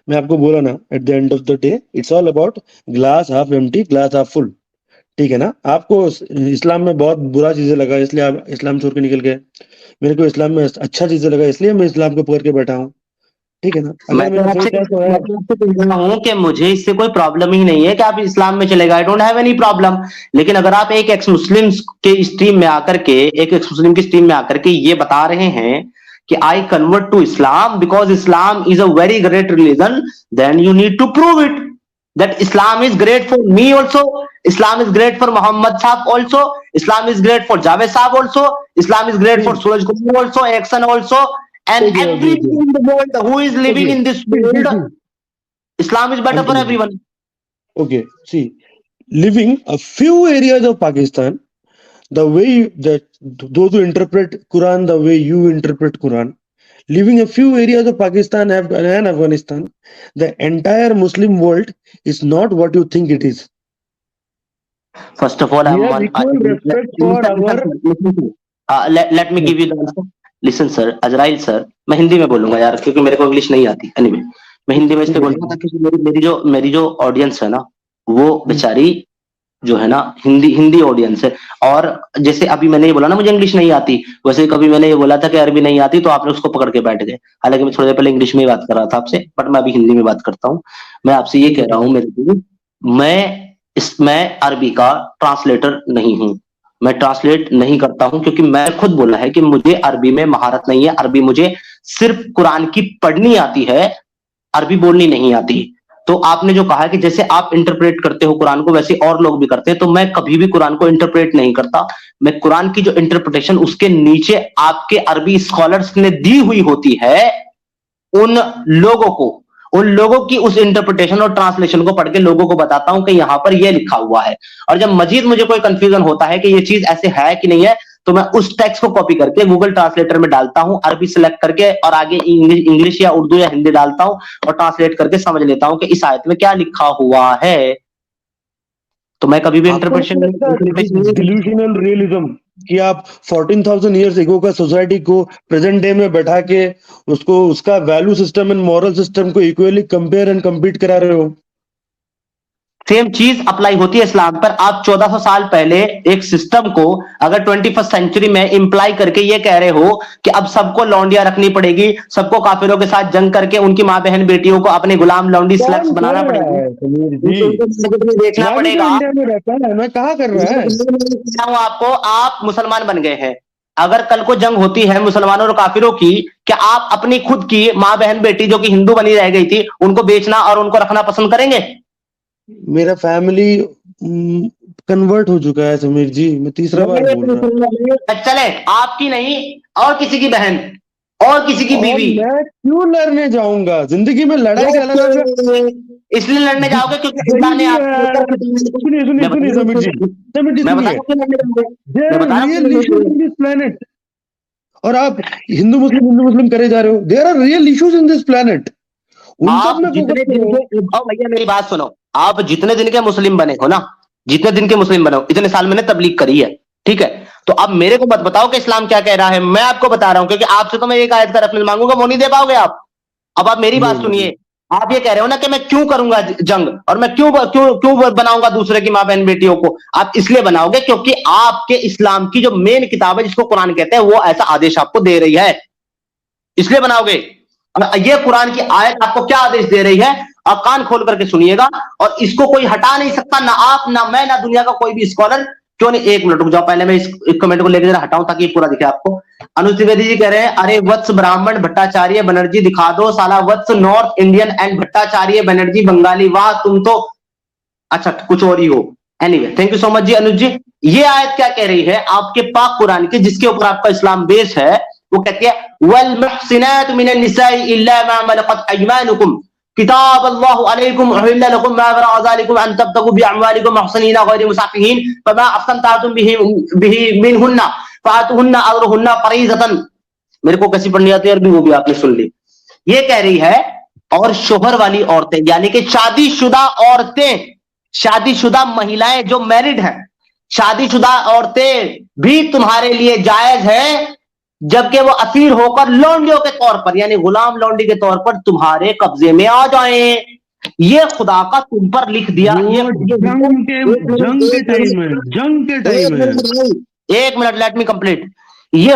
मैं आपको बोला ना, eight the end of the day it's all about glass half empty, glass half full. ठीक है ना? आपको इस्लाम में बहुत बुरा चीजें लगा इसलिए आप इस्लाम छोड़ के निकल गए, मेरे को इस्लाम में अच्छा चीजें लगा इसलिए मैं इस्लाम को पकड़ के बैठा हूँ। ठीक है ना? मैं अगर तो मेरा आपसे सोच है तो है। मैं तो आपसे कह रहा हूं कि मुझे इससे कोई प्रॉब्लम ही नहीं है कि आप इस्लाम में चले गए, I don't have any problem. लेकिन अगर आप एक एक्स मुस्लिम के स्ट्रीम में आकर के, एक एक्स मुस्लिम की स्ट्रीम में आकर के ये बता रहे हैं कि I convert to Islam because Islam is a very great religion, then you need to prove it that Islam is great for me also, Islam is great for Muhammad Saab also, Islam is great for Javed Saab also, Islam is great for Suraj Kumar also, Action also, and everyone in the world who is living in this world, Islam is better for everyone. Okay, see, living a few areas of Pakistan, the way that those who interpret Quran the way you interpret Quran, living a few areas of Pakistan and Afghanistan, the entire Muslim world is not what you think it is. First of all, we have equal respect for our. let me give you the answer. Listen sir, Azrael sir, मैं हिंदी में बोलूंगा यार क्योंकि मेरे को इंग्लिश नहीं आती। anyway, मैं हिंदी में इसलिए बोलूंगा क्योंकि मेरी जो ऑडियंस है ना, वो बेचारी जो है ना हिंदी ऑडियंस है। और जैसे अभी मैंने ये बोला ना मुझे इंग्लिश नहीं आती, वैसे कभी मैंने ये बोला था कि अरबी नहीं आती तो आपने उसको पकड़ के बैठ गए। हालांकि मैं थोड़ी देर पहले इंग्लिश में ही बात कर रहा था आपसे, बट मैं अभी हिंदी में बात करता हूँ। मैं आपसे ये कह रहा हूँ मेरे को, मैं अरबी का ट्रांसलेटर नहीं हूँ, मैं ट्रांसलेट नहीं करता हूं क्योंकि मैं खुद बोला है कि मुझे अरबी में महारत नहीं है। अरबी मुझे सिर्फ कुरान की पढ़नी आती है, अरबी बोलनी नहीं आती। तो आपने जो कहा कि जैसे आप इंटरप्रेट करते हो कुरान को वैसे और लोग भी करते हैं, तो मैं कभी भी कुरान को इंटरप्रेट नहीं करता। मैं कुरान की जो इंटरप्रिटेशन उसके नीचे आपके अरबी स्कॉलर्स ने दी हुई होती है, उन लोगों की उस इंटरप्रिटेशन और ट्रांसलेशन को पढ़ के लोगों को बताता हूं कि यहां पर यह लिखा हुआ है। और जब मजीद मुझे कोई कंफ्यूजन होता है कि ये चीज ऐसे है कि नहीं है, तो मैं उस टेक्स्ट को कॉपी करके गूगल ट्रांसलेटर में डालता हूं, अरबी सिलेक्ट करके और आगे इंग्लिश या उर्दू या हिंदी डालता हूं और ट्रांसलेट करके समझ लेता हूं कि इस आयत में क्या लिखा हुआ है। तो मैं कभी भी इंटरप्रिटेशन डिल्यूशनल रियलिज्म कि आप 14,000 ईयर्स एगो का सोसाइटी को प्रेजेंट डे में बैठा के उसको उसका value system and moral system को इक्वली कंपेयर एंड कम्पीट करा रहे हो। सेम चीज अप्लाई होती है इस्लाम पर। आप 1400 साल पहले एक सिस्टम को अगर 21st सेंचुरी में इंप्लाई करके ये कह रहे हो कि अब सबको लौंडियां रखनी पड़ेगी, सबको काफिरों के साथ जंग करके उनकी मां बहन बेटियों को अपने गुलाम लौंडी स्लैक्स बनाना पड़ेगा, देखना पड़ेगा। मैं कहा कर रहा है आपको, आप मुसलमान बन गए हैं, अगर कल को जंग होती है मुसलमानों और काफिरों की, क्या आप अपनी खुद की मां बहन बेटी जो कि हिंदू बनी रह गई थी उनको बेचना और उनको रखना पसंद करेंगे? मेरा फैमिली कन्वर्ट हो चुका है समीर जी, मैं तीसरा बार बोल रहा हूँ। चले आपकी नहीं और किसी की बहन और किसी की और बीवी, मैं क्यों लड़ने जाऊंगा? जिंदगी में लड़ाई का अलग इसलिए लड़ने जाओगे क्योंकि खुदा ने आपको, सुनिए सुनिए मैं बता सुनिए समीर जी, समीर जी मैं बता सुनिए, रहा हूँ क्यों लड़ने जाओगे, देयर मैं आर बता रहा हूँ क्यों रियल लड़ने इश्यूज जाओगे। इन दिस प्लेनेट, और आप हिंदू मुस्लिम करे जा रहे हो। There are real issues in this planet, उन सब आप में फोकस जितने दिन करो। के, और भैया मेरी बात सुनो, आप जितने दिन के मुस्लिम बने हो ना, जितने दिन के मुस्लिम बने हो, इतने साल मैंने तबलीग करी है, ठीक है। तो अब मेरे को मत बताओ कि इस्लाम क्या कह रहा है, मैं आपको बता रहा हूं, क्योंकि आपसे तो मैं एक आयत का रेफरेंस मांगूंगा, वो नहीं दे पाओगे आप। अब आप मेरी नहीं बात नहीं सुनिए, आप ये कह रहे हो ना कि मैं क्यों करूंगा जंग, और मैं क्यों क्यों क्यों बनाऊंगा दूसरे की मां बहन बेटियों को, आप इसलिए बनाओगे क्योंकि आपके इस्लाम की जो मेन किताब है जिसको कुरान कहते हैं, वो ऐसा आदेश आपको दे रही है, इसलिए बनाओगे। ये कुरान की आयत आपको क्या आदेश दे रही है, आप कान खोल करके सुनिएगा, और इसको कोई हटा नहीं सकता, ना आप ना मैं ना दुनिया का कोई भी स्कॉलर। क्यों नहीं, एक मिनट रुक जाओ, पहले मैं इस कमेंट को लेकर जरा हटाऊं ताकि पूरा दिखे आपको। अनुज त्रिवेदी जी कह रहे हैं, अरे वत्स ब्राह्मण भट्टाचार्य बनर्जी दिखा दो साला, Vats north Indian and Bhattacharya Banerjee Bengali, वाह तुम तो अच्छा कुछ और ही हो। Anyway thank you so much ji Anuj ji. ये आयत क्या कह रही है आपके पाक कुरान की, जिसके ऊपर आपका इस्लाम बेस है, वो कहती है वल मुहसिनातु मिनन निसाई इल्ला मा मलकत अयमानुकुम किताब अल्लाहु अलैकुम उहिल्ला लकुम मा वरा ज़ालिकुम अन तब्तगु बिअमवालिकुम मुहसिनीना गैर मुसाफिहीन फमा अस्तमतातुम बिही मिनहुन्ना फातुहुन्ना अजरुहुन्ना फरीज़तन। मेरे को कैसी पढ़नी आती है अरबी, वो भी आपने सुन ली। ये कह रही है, और शोहर वाली औरतें यानी कि शादीशुदा औरतें, शादीशुदा महिलाएं जो मैरिड हैं, शादीशुदा औरतें भी तुम्हारे लिए जायज है, जबकि वो असीर होकर लौंडियों के तौर पर यानी गुलाम लौंडी के तौर पर तुम्हारे कब्जे में आ जाएं। ये खुदा का तुम पर लिख दिया, ये जंग के टाइम है, जंग के टाइम है। एक मिनट लेट मी कंप्लीट। ये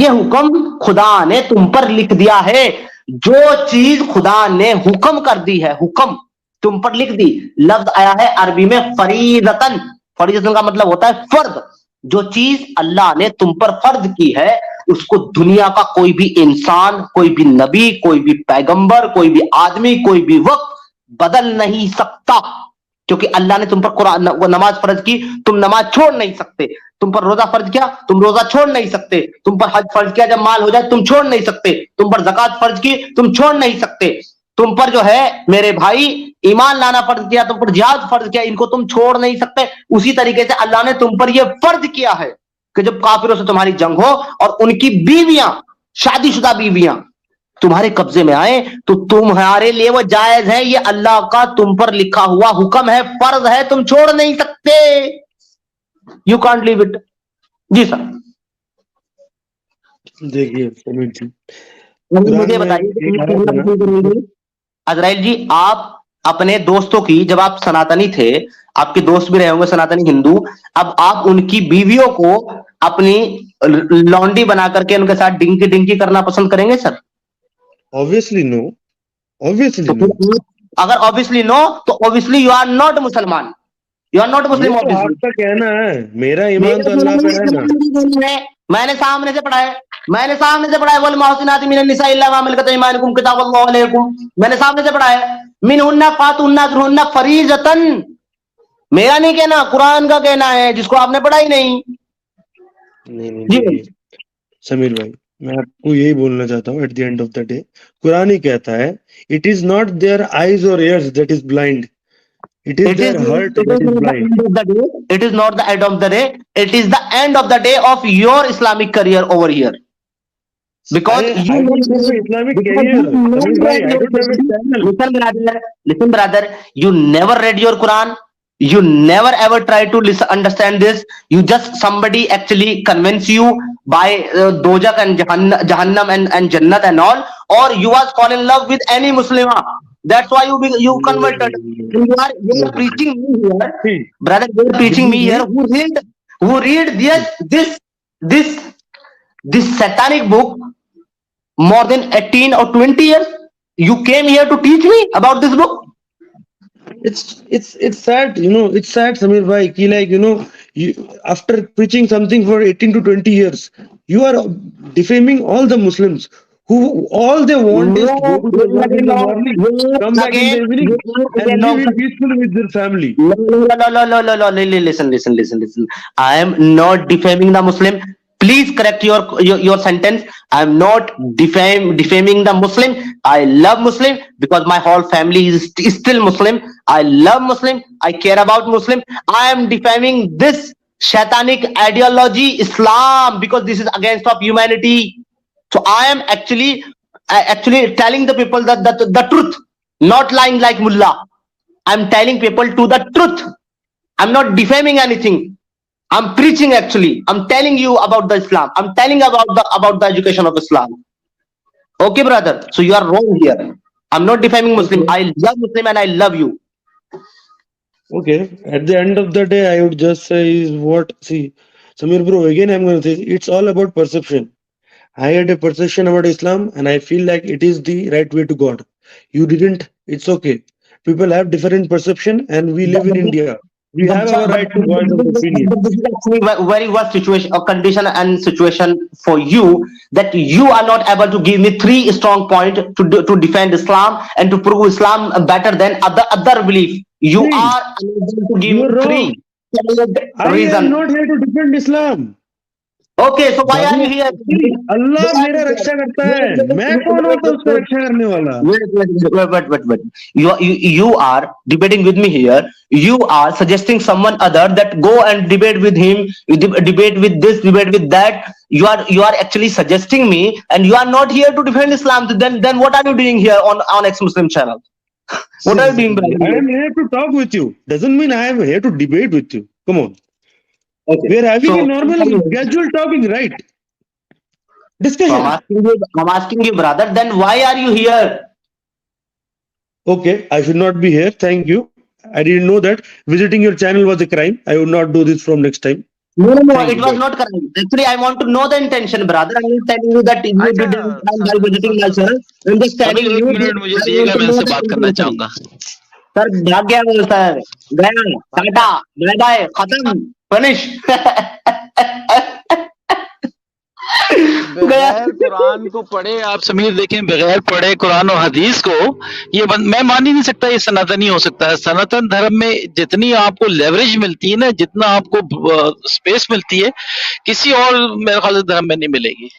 हुक्म खुदा ने तुम पर लिख दिया है, जो चीज खुदा ने हुक्म कर दी है, हुक्म तुम पर लिख दी। लफ्ज आया है अरबी में फरीदतन, फरीदतन का मतलब होता है फर्द। जो चीज अल्लाह ने तुम पर फर्ज की है, उसको दुनिया का कोई भी इंसान, कोई भी नबी, कोई भी पैगंबर, कोई भी आदमी, कोई भी वक्त बदल नहीं सकता, क्योंकि अल्लाह ने तुम पर कुरान नमाज फर्ज की, तुम नमाज छोड़ नहीं सकते। तुम पर रोजा फर्ज किया, तुम रोजा छोड़ नहीं सकते। तुम पर हज फर्ज किया, जब माल हो जाए तुम छोड़ नहीं सकते। तुम पर ज़कात फर्ज की, तुम छोड़ नहीं सकते। तुम पर जो है मेरे भाई ईमान लाना फर्ज किया, तुम पर जिहाद फर्ज किया, इनको तुम छोड़ नहीं सकते। उसी तरीके से अल्लाह ने तुम पर यह फर्ज किया है कि जब काफिरों से तुम्हारी जंग हो और उनकी बीवियां, शादीशुदा बीवियां तुम्हारे कब्जे में आए, तो तुम्हारे लिए वो जायज है। ये अल्लाह का तुम पर लिखा हुआ हुक्म है, फर्ज है, तुम छोड़ नहीं सकते। You can't leave it. जी सर। देखिए समीर जी, मुझे बताइए अजराइल जी, आप अपने दोस्तों की, जब आप सनातनी थे, आपके दोस्त भी रहे होंगे सनातनी हिंदू, अब आप उनकी बीवियों को अपनी लौंडी बना करके उनके साथ डिंकी डिंकी करना पसंद करेंगे sir? Obviously no, obviously no. अगर ऑब्वियसली नो, तो ऑब्वियसली यू आर नॉट मुसलमान, यू आर नॉट मुस्लिम। ये तो आपका कहना है, मेरा ईमान तो अल्लाह पे है ना। मैंने सामने से पढ़ा है, मैंने सामने से पढ़ा है, वल मुहसिनातु मिनन निसाइ इल्ला मा मलकत अयमानुकुम किताबुल्लाहि अलैकुम, मैंने सामने से पढ़ा है। मिनहुन्ना फातुहुन्ना अजरुहुन्ना फरीजतन, मेरा नहीं कहना, कुरान का कहना है, जिसको आपने पढ़ा ही नहीं। नहीं देखिए समीर भाई, मैं आपको यही बोलना चाहता हूँ, at the end of the day Quran ही कहता है, it is not their eyes और ears that is blind, it is their heart that is blind. It is not the end of the day, it is the end of the day of your Islamic career over here. Because I don't have an Islamic career. I don't have a channel. Listen brother, you never read your Quran, you never ever try to understand this. You just somebody actually convince you by dojak and jahannam and jannat and all, or you was fall in love with any Muslima. That's why you converted. You are preaching me here, brother. You are preaching me here. Who read this satanic book more than 18 or 20 years? You came here to teach me about this book. It's sad, it's sad, Samir bhai, ki like, you, after preaching something for 18 to 20 years, you are defaming all the Muslims who all they want is to go to the work in the morning, come back in the evening, and live in peacefully with their family. No. Listen. I am not defaming the Muslim. Please correct your sentence. I am not defaming the Muslim. I love Muslim because my whole family is still Muslim. I love Muslim. I care about Muslim. I am defaming this shaitanic ideology, Islam, because this is against of humanity. So I am actually telling the people that the truth, not lying like mullah. I'm telling people to the truth. I'm not defaming anything. I'm preaching actually. I'm telling you about the Islam. I'm telling about the education of Islam. Okay, brother. So you are wrong here. I'm not defaming Muslim. I love Muslim and I love you. Okay. At the end of the day, I would just say is what, see, Samir bro, again I'm going to say it's all about perception. I had a perception about Islam and I feel like it is the right way to God. You didn't, it's okay. People have different perception and we live in India. We have our right to voice of opinion. This is actually a very worst situation, a condition and situation for you, that you are not able to give me 3 strong points to defend Islam and to prove Islam better than other belief. You Please. are unable to give You're me 3 solid I reasons. am not here to defend Islam. Okay, so why are you here? अल्लाह मेरा रक्षा करता है, मैं कौन होता हूँ उसका रक्षा करने वाला? Wait. You are debating with me here. You are suggesting someone other that go and debate with him, debate with this, debate with that. You are actually suggesting me, and you are not here to defend Islam. Then what are you doing here on ex-Muslim channel? What are you doing, brother? I am here to talk with you. Doesn't mean I am here to debate with you. Come on. Okay. We are having a normal, casual talking, right? Discussion. I'm asking you, brother. Then why are you here? Okay, I should not be here. Thank you. I didn't know that visiting your channel was a crime. I would not do this from next time. No, it was not correct. Actually, I want to know the intention, brother. I'm not telling you that you didn't by visiting my channel. I'm just telling you. मुझे दिएगा, मैं इससे बात करना चाहूंगा. सर भाग गया वो सर, गया, टाटा, बाय बाय, खत्म, फिनिश. बगैर कुरान को पढ़े आप समीर देखें, बगैर पढ़े कुरान और हदीस को ये मैं मान ही नहीं सकता ये सनातनी हो सकता है. सनातन धर्म में जितनी आपको लेवरेज मिलती है ना, जितना आपको स्पेस मिलती है, किसी और मेरे ख्याल से धर्म में नहीं मिलेगी.